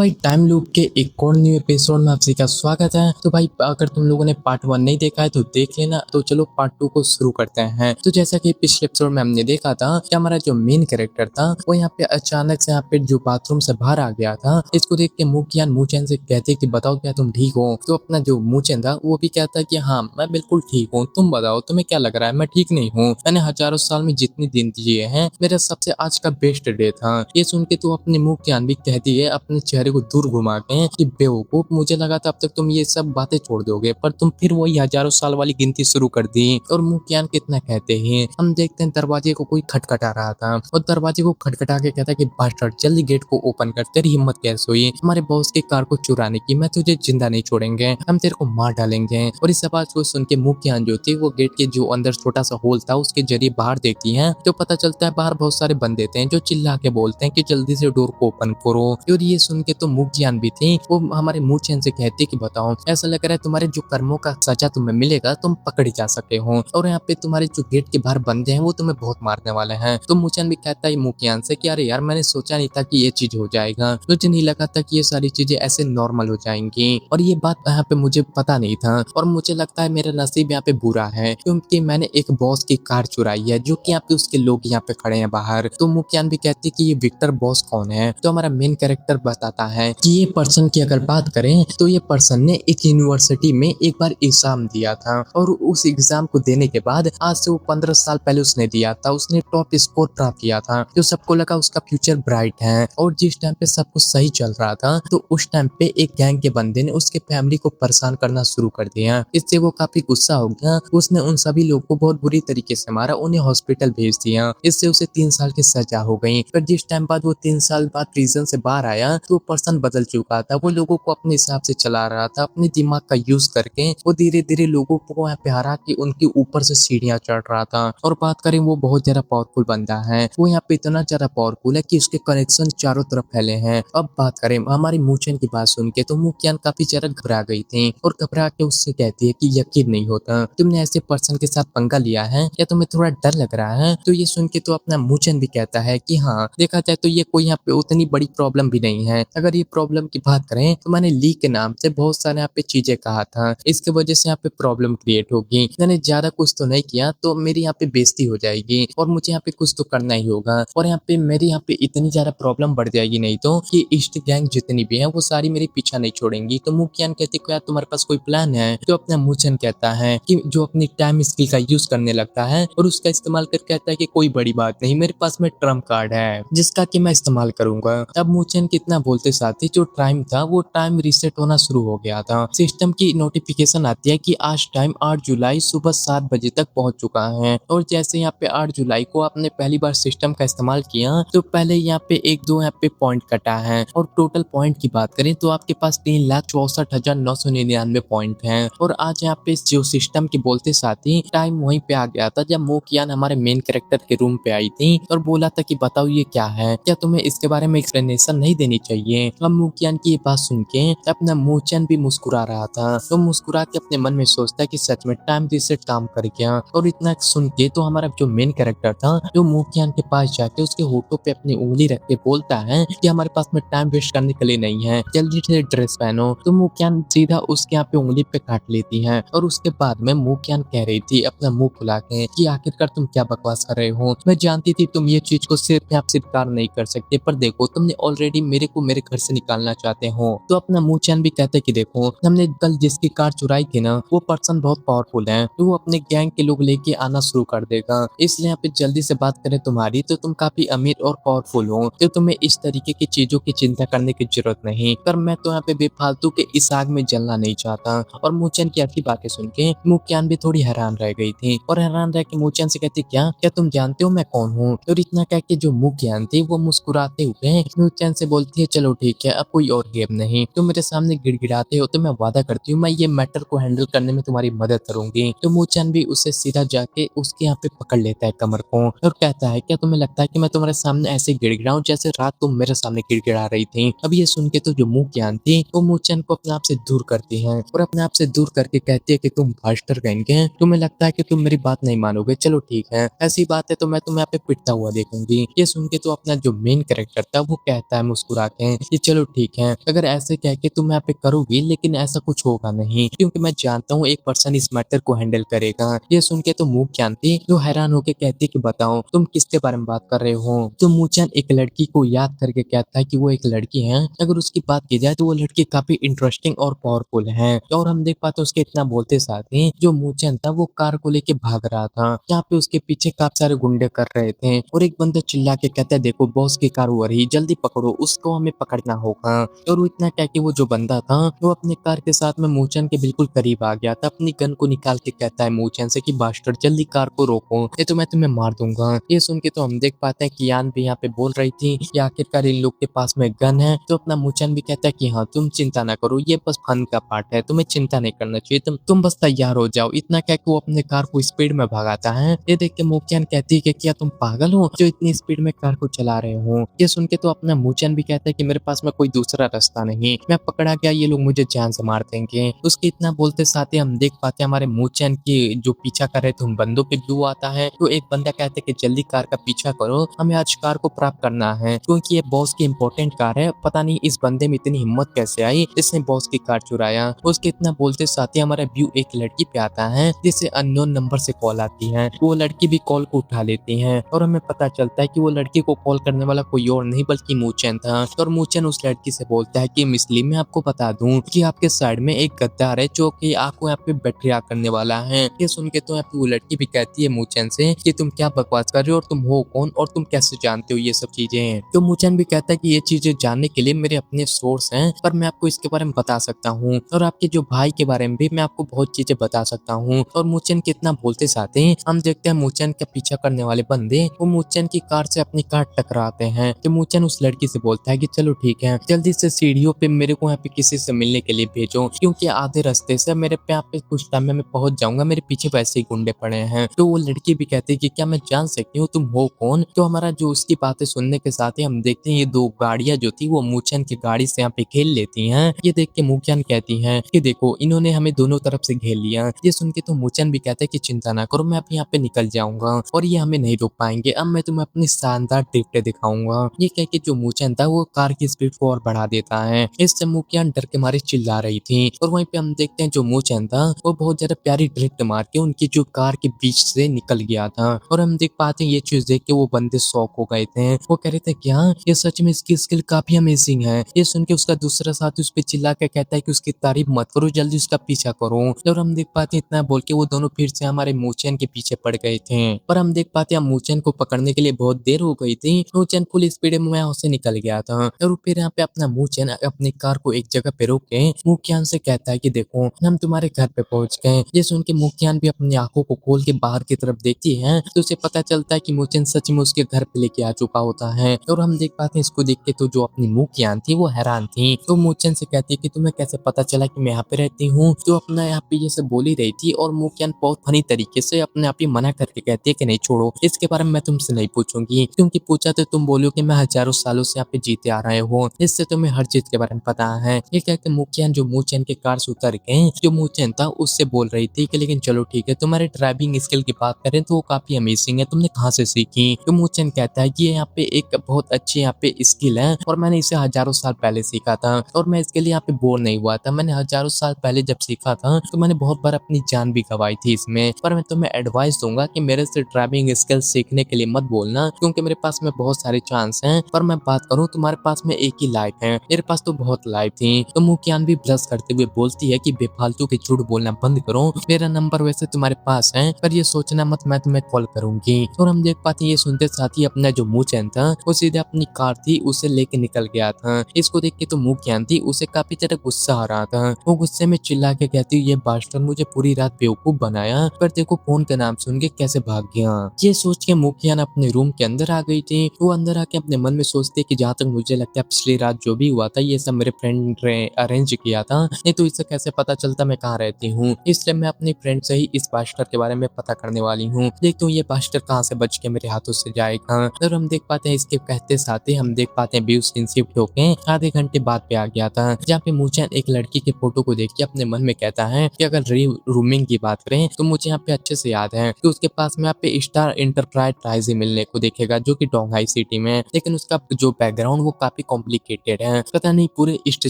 भाई time loop के एक और न्यू एपिसोड में आप सभी का स्वागत है। तो भाई अगर तुम लोगों ने पार्ट 1 नहीं देखा है तो देख लेना। तो चलो पार्ट 2 को शुरू करते हैं। तो जैसा कि पिछले एपिसोड में हमने देखा था कि हमारा जो मेन कैरेक्टर था वो यहाँ पे अचानक से यहाँ पे जो बाथरूम से बाहर आ गया था। इसको देख के मुखियान मूचेन से कहते कि बताओ क्या तुम ठीक हो। तो अपना जो मूचेन था वो भी कहता कि हाँ मैं बिल्कुल ठीक हूँ, तुम बताओ तुम्हें क्या लग रहा है। मैं ठीक नहीं हूँ, मैंने हजारों साल में जितनी दिन जिए हैं मेरा सबसे आज का बेस्ट डे था। ये सुन के तो अपने मुखियान भी कहती है अपने चेहरे को दूर घुमा के कि बेवकूफ, मुझे लगा था अब तक तुम ये सब बातें छोड़ दोगे, पर तुम फिर वही हजारों साल वाली गिनती शुरू कर दी। और मुखियान कितना कहते हैं, हम देखते हैं दरवाजे को कोई खटखटा रहा था और दरवाजे को खटखटा के कहता कि बास्टर्ड जल्दी गेट को ओपन कर, तेरी हिम्मत कैसे हुई हमारे बॉस की कार को चुराने की, मैं तुझे जिंदा नहीं छोड़ेंगे, हम तेरे को मार डालेंगे। और इस आवाज को सुन के मुखियान जो थी वो गेट के जो अंदर छोटा सा होल था उसके जरिए बाहर देखती है। तो पता चलता है बाहर बहुत सारे बंदे थे जो चिल्ला के बोलते हैं कि जल्दी से डोर को ओपन करो। और ये सुन के तो मुखियान भी थी वो हमारे मूचेन से कहती कि बताओ ऐसा लग रहा है तुम्हारे जो कर्मों का सजा तुम्हें मिलेगा, तुम पकड़े जा सके हो और यहाँ पे तुम्हारे जो गेट के बाहर बंदे हैं वो तुम्हें बहुत मारने वाले हैं। तो मूचेन भी कहता है मुखियान से कि अरे यार मैंने सोचा नहीं था कि ये चीज हो जाएगा, मुझे नहीं लगा था कि ये सारी चीजें ऐसे नॉर्मल हो जाएंगी और ये बात यहाँ पे मुझे पता नहीं था। और मुझे लगता है मेरा नसीब यहाँ पे बुरा है क्योंकि मैंने एक बॉस की कार चुराई है जो कि यहाँ पे उसके लोग यहाँ पे खड़े हैं बाहर। तो मुखियान भी कहती है कि ये विक्टर बॉस कौन है। तो हमारा मेन कैरेक्टर बताता है कि ये पर्सन की अगर बात करें तो ये पर्सन ने एक यूनिवर्सिटी में एक बार एग्जाम दिया था और उस एग्जाम को देने के बाद आज से वो 15 साल पहले उसने दिया था, उसने टॉप स्कोर प्राप्त किया था। तो सबको लगा उसका फ्यूचर ब्राइट है और जिस टाइम पे सब कुछ सही चल रहा था तो उस टाइम पे एक गैंग के बंदे ने उसके फैमिली को परेशान करना शुरू कर दिया। इससे वो काफी गुस्सा हो गया, उसने उन सभी लोगों को बहुत बुरी तरीके से मारा, उन्हें हॉस्पिटल भेज दिया। इससे उसे 3 साल की सजा हो गई। पर जिस टाइम बाद वो 3 साल बाद प्रिजन से बाहर आया तो पर्सन बदल चुका था, वो लोगों को अपने हिसाब से चला रहा था, अपने दिमाग का यूज करके वो धीरे धीरे लोगों को यहाँ पे हरा के उनके ऊपर से सीढ़ियां चढ़ रहा था। और बात करें वो बहुत ज्यादा पावरफुल बंदा है, वो यहाँ पे इतना ज्यादा पावरफुल है कि उसके कनेक्शन चारों तरफ फैले हैं। अब बात करें हमारी मूचेन की बात सुन के तो मुखियान काफी ज्यादा घबरा गई थी और घबरा के उससे कहती है कि यकीन नहीं होता तुमने ऐसे पर्सन के साथ पंगा लिया है या तुम्हें थोड़ा डर लग रहा है। तो ये सुन के तो अपना मूचेन भी कहता है कि हाँ देखा जाए तो ये कोई यहाँ पे उतनी बड़ी प्रॉब्लम भी नहीं है। अगर ये प्रॉब्लम की बात करें तो मैंने ली के नाम से बहुत सारे यहाँ पे चीजें कहा था, इसके वजह से यहाँ पे प्रॉब्लम क्रिएट होगी। मैंने ज्यादा कुछ तो नहीं किया तो मेरी यहाँ पे बेइज्जती हो जाएगी और मुझे यहाँ पे कुछ तो करना ही होगा और यहाँ पे मेरी यहाँ पे इतनी ज्यादा प्रॉब्लम बढ़ जाएगी नहीं तो कि ईस्ट गैंग जितनी भी है वो सारी मेरे पीछा नहीं छोड़ेंगी। तो मुखियान कहती क्या तुम्हारे पास कोई प्लान है। तो अपना मूचन कहता है कि जो अपनी टाइम स्किल का यूज करने लगता है और उसका इस्तेमाल कर कहता है कि कोई बड़ी बात नहीं, मेरे पास में ट्रम्प कार्ड है जिसका कि मैं इस्तेमाल करूंगा। अब मूचेन कितना बोलते साथ ही जो टाइम था वो टाइम रीसेट होना शुरू हो गया था। सिस्टम की नोटिफिकेशन आती है कि आज टाइम 8 जुलाई सुबह 7 बजे तक पहुंच चुका है। और जैसे यहाँ पे 8 जुलाई को आपने पहली बार सिस्टम का इस्तेमाल किया तो पहले यहाँ पे एक दो यहाँ पे पॉइंट कटा है और टोटल पॉइंट की बात करें तो आपके पास 3,64,999 पॉइंट हैं। और आज यहाँ पे जो सिस्टम के बोलते साथ ही टाइम वहीं पे आ गया था जब मुखियान हमारे मेन कैरेक्टर के रूम पे आई थी और बोला था कि बताओ ये क्या है, क्या तुम्हें इसके बारे में एक्सप्लेनेशन नहीं देनी चाहिए। अब मुखियान की ये बात सुन के अपना मूचेन भी मुस्कुरा रहा था। तो मुस्कुरा के अपने मन में सोचता है कि सच में टाइम रीसेट काम कर गया। और इतना सुन के तो हमारा जो मेन कैरेक्टर था जो मुखियान के पास जाके उसके होठों पे अपनी उंगली रख के बोलता है कि हमारे पास में टाइम वेस्ट करने के लिए नहीं है, जल्दी से ड्रेस पहनो। तो मुखियान सीधा उसके यहाँ पे उंगली पे काट लेती है और उसके बाद में मुखियान कह रही थी अपना मुंह खुला के कि आखिरकार तुम क्या बकवास कर रहे हो, मैं जानती थी तुम ये चीज को सिर्फ आप स्वीकार नहीं कर सकते, पर देखो तुमने ऑलरेडी मेरे को मेरे घर से निकालना चाहते हो। तो अपना मूचेन भी कहते कि देखो हमने कल जिसकी कार चुराई थी ना वो पर्सन बहुत पावरफुल है, तो वो अपने गैंग के लोग लेके आना शुरू कर देगा, इसलिए यहाँ पे जल्दी से बात करें तुम्हारी तो तुम काफी अमीर और पावरफुल हो, तो तुम्हें इस तरीके की चीजों की चिंता करने की जरूरत नहीं। पर मैं तो यहाँ पे बेफालतू के इस आग में जलना नहीं चाहता। और मूचेन की अच्छी बातें सुन के मुखियान भी थोड़ी हैरान रह गई थी और हैरान रह के मूचेन से कहती क्या क्या तुम जानते हो मैं कौन हूँ। और इतना कह के जो मुखियान थी वो मुस्कुराते हुए मूचेन से बोलती है चलो ठीक है अब कोई और गेम नहीं, तुम मेरे सामने गिड़गिड़ाते हो तो मैं वादा करती हूँ मैं ये मैटर को हैंडल करने में तुम्हारी मदद करूंगी। तो मूचेन भी उससे सीधा जाके उसके यहाँ पे पकड़ लेता है कमर को और कहता है क्या तुम्हें लगता है कि मैं तुम्हारे सामने ऐसे गिड़गिड़ाऊं जैसे रात तुम मेरे सामने गिड़गिड़ा रही थी। अब ये सुन के तो जो मुखियान थी वो मूचेन को अपने आप से दूर करती है और अपने आप से दूर करके कहती है कि तुम भास्टर कहेंगे, तुम्हें लगता है कि तुम मेरी बात नहीं मानोगे, चलो ठीक है ऐसी बात है तो मैं तुम्हें यहाँ पे पिटता हुआ देखूंगी। ये सुन के तो अपना जो मेन कैरेक्टर था वो कहता है मुस्कुरा के कि चलो ठीक है, अगर ऐसे कह के तुम यहाँ पे करोगी लेकिन ऐसा कुछ होगा नहीं, क्योंकि मैं जानता हूँ एक पर्सन इस मैटर को हैंडल करेगा। ये सुन के तो मूक्यान थी जो हैरान होके कहती कि बताओ तुम किसके बारे में बात कर रहे हो। तो मूचान एक लड़की को याद करके कहता है कि वो एक लड़की है, अगर उसकी बात की जाए तो वो लड़की काफी इंटरेस्टिंग और पावरफुल है। और हम देख पाते हैं उसके इतना बोलते साथ ही जो मूचन था वो कार को लेके भाग रहा था, यहाँ पे उसके पीछे काफी सारे गुंडे कर रहे थे और एक बंदा चिल्ला के कहता है देखो बॉस की कार वो रही, जल्दी पकड़ो उसको, हमें पकड़ना होगा। और वो इतना कह के वो जो बंदा था वो अपने कार के साथ में मूचन के बिल्कुल करीब आ गया था, अपनी गन को निकाल के कहता है मूचन से कि बास्टर्ड जल्दी कार को रोको, ये तो मैं तुम्हें मार दूंगा। ये सुन के तो हम देख पाते हैं कि यान भी यहाँ पे बोल रही थी कि आखिरकार इन लोग के पास में गन है। तो अपना मूचन भी कहता है कि हाँ तुम चिंता ना करो, ये बस फन का पार्ट है, तुम्हें चिंता नहीं करना चाहिए, तुम बस तैयार हो जाओ। इतना कह के वो अपने कार को स्पीड में भगाता है। ये देख के मूचन कहती है कि क्या तुम पागल हो जो इतनी स्पीड में कार को चला रहे हो। ये सुन के तो अपना मूचन भी कहता है कि मेरे पास में कोई दूसरा रास्ता नहीं, मैं पकड़ा गया ये लोग मुझे जान से मार देंगे। उसके इतना बोलते साथ ही हम देख पाते हैं हमारे मूचन की जो पीछा कर रहे थे उन बंदों पे ब्लू आता है। तो एक बंदा कहते कि जल्दी कार का पीछा करो, हमें आज कार को प्राप्त करना है, क्योंकि ये बॉस की इंपॉर्टेंट कार है। पता नहीं इस बंदे में इतनी हिम्मत कैसे आई जिसने बॉस की कार चुराया। उसके इतना बोलते साथ ही हमारा व्यू एक लड़की पे आता है जिसे अननोन नंबर से कॉल आती है। वो लड़की भी कॉल को उठा लेती है और हमें पता चलता है कि वो लड़की को कॉल करने वाला कोई और नहीं बल्कि मूचन था। और मूचन उस लड़की से बोलता है कि मिसली मैं आपको बता दूं कि आपके साइड में एक गद्दार है जो कि आपको यहाँ पे बेट्रिया करने वाला है। ये सुन के तो यहाँ पे वो लड़की भी कहती है मूचन से कि तुम क्या बकवास कर रहे हो और तुम हो कौन और तुम कैसे जानते हो ये सब चीजें। तो मूचन भी कहता है कि ये चीजें जानने के लिए मेरे अपने सोर्स हैं, पर मैं आपको इसके बारे में बता सकता हूँ और आपके जो भाई के बारे में भी मैं आपको बहुत चीजें बता सकता हूँ। और मूचन के इतना बोलते साथ ही हम देखते हैं मूचन का पीछा करने वाले बंदे वो मूचन की कार से अपनी कार टकराते हैं। तो मूचन उस लड़की से बोलता है कि चलो ठीक है, जल्दी से सीढ़ियों पे मेरे को यहाँ पे किसी से मिलने के लिए भेजो, क्योंकि आधे रास्ते से मेरे पे यहाँ पे कुछ टाइम में मैं पहुंच जाऊंगा, मेरे पीछे वैसे ही गुंडे पड़े हैं। तो वो लड़की भी कहती है कि क्या मैं जान सकती हूँ तुम हो कौन। तो हमारा जो उसकी बातें सुनने के साथ ही हम देखते हैं ये दो गाड़ियां जो थी वो मूचन की गाड़ी से यहाँ पे घेर लेती हैं। ये देख के मूचन कहती है कि देखो इन्होंने हमें दोनों तरफ से घेर लिया। ये सुन के तो मूचन भी कहते हैं कि चिंता ना करो, मैं अब यहाँ पे निकल जाऊंगा और ये हमें नहीं रोक पाएंगे, अब मैं तुम्हें अपनी शानदार ड्रिफ्ट दिखाऊंगा। ये कह के जो मूचन था वो कार की स्पीड को और बढ़ा देता है। इससे मूक्यान डर के मारे चिल्ला रही थी और वहीं पे हम देखते हैं जो मूचन था वो बहुत ज्यादा प्यारी ड्रिफ्ट मार के उनकी जो कार के बीच से निकल गया था। और हम देख पाते हैं ये चीज देख के वो बंदे शॉक हो गए थे। वो कह रहे थे क्या ये सच में इसकी स्किल काफी अमेजिंग है। ये सुन के उसका दूसरा साथी उस पर चिल्ला के कहता है कि उसकी तारीफ मत करो, जल्दी उसका पीछा करो। और हम देख पाते हैं इतना बोल के वो दोनों फिर से हमारे मूचन के पीछे पड़ गए थे। पर हम देख पाते हैं मूचन को पकड़ने के लिए बहुत देर हो गई थी। मूचन फुल स्पीड में वहां से निकल गया था और फिर यहाँ पे अपना मूचन अपनी कार को एक जगह पे रोक के मूक्यान से कहता है कि देखो हम तुम्हारे घर पे पहुंच गए। ये सुन के मूक्यान भी अपनी आंखों को खोल के बाहर की तरफ देखती है तो उसे पता चलता है कि मूचन सच में उसके घर पे लेके आ चुका होता है। और हम देख पाते हैं इसको देख के तो जो अपनी मूक्यान थी वो हैरान थी। तो मूचन से कहती है कि तुम्हें कैसे पता चला कि मैं यहाँ पे रहती हूँ। जो अपना यहाँ पे ये सब बोल ही रही थी और मूक्यान बहुत फनी तरीके से अपने आप ही मना करके कहती है कि नहीं छोड़ो, इसके बारे में मैं तुमसे नहीं पूछूंगी, क्योंकि पूछा तो तुम बोलो कि मैं हजारों सालों से यहाँ पे जीते आ रहे हो, इससे तुम्हें हर चीज के बारे में पता है। ये कहते मूक्यान जो मूचन के कार से उतर के जो मूचन था उससे बोल रही थी कि लेकिन चलो ठीक है, तुम्हारे ड्राइविंग स्किल की बात करें तो वो काफी अमेजिंग है, तुमने कहाँ से सीखी। तो मूचन कहता है कि ये यहाँ पे एक बहुत अच्छी यहाँ पे स्किल है और मैंने इसे हजारों साल पहले सीखा था और मैं इसके लिए यहाँ पे बोर नहीं हुआ था। मैंने हजारों साल पहले जब सीखा था तो मैंने बहुत बार अपनी जान भी गंवाई थी इसमें। पर मैं तुम्हें एडवाइस दूंगा कि मेरे से ड्राइविंग स्किल सीखने के लिए मत बोलना, क्योंकि मेरे पास में बहुत सारे चांस हैं। पर मैं बात करूँ तुम्हारे पास में एक ही लाइफ है, मेरे पास तो बहुत लाइफ थी। तो मूक्यान भी ब्लश करते हुए बोलती है कि बेफालतू के झूठ बोलना बंद करो, मेरा नंबर वैसे तुम्हारे पास है पर ये सोचना मत मैं तुम्हें कॉल करूंगी। और हम देख पाते हैं ये सुनते साथ ही अपना जो मूचन था वो सीधे अपनी कार थी उसे लेके निकल गया था। इसको देख के तो मूक्यान थी उसे काफी ज्यादा गुस्सा आ रहा था। वो गुस्से में चिल्ला के कहती ये बास्टर्ड मुझे पूरी रात बेवकूफ बनाया, पर देखो फोन का नाम सुन के कैसे भाग गया। ये सोच के मूक्यान अपने रूम के अंदर आ गई थी। वो अंदर आके अपने मन में सोचते कि जहाँ तक मुझे लगता है पिछली रात जो भी हुआ था ये सब मेरे फ्रेंड ने अरेंज किया था, नहीं तो इसे कैसे पता चलता मैं कहाँ रहती हूँ। इसलिए मैं अपनी फ्रेंड से ही इस बास्टर के बारे में पता करने वाली हूँ, देखती हूँ ये बास्टर कहाँ से बच के मेरे हाथों से जाएगा। और हम देख पाते हैं इसके कहते साथ ही हम देख पाते हैं व्यू सीन शिफ्ट होके आधे घंटे बाद पे आ गया था, जहाँ पे मूचन एक लड़की के फोटो को देख के अपने मन में कहता है कि अगर रूमिंग की बात करें तो मुझे यहाँ पे अच्छे से याद है कि उसके पास में यहाँ पे स्टार इंटरप्राइज मिलने को देखेगा जो कि डोंगहाई सिटी में, लेकिन उसका जो बैकग्राउंड वो काफी कॉम्प्लिकेटेड है। पता नहीं पूरे ईस्ट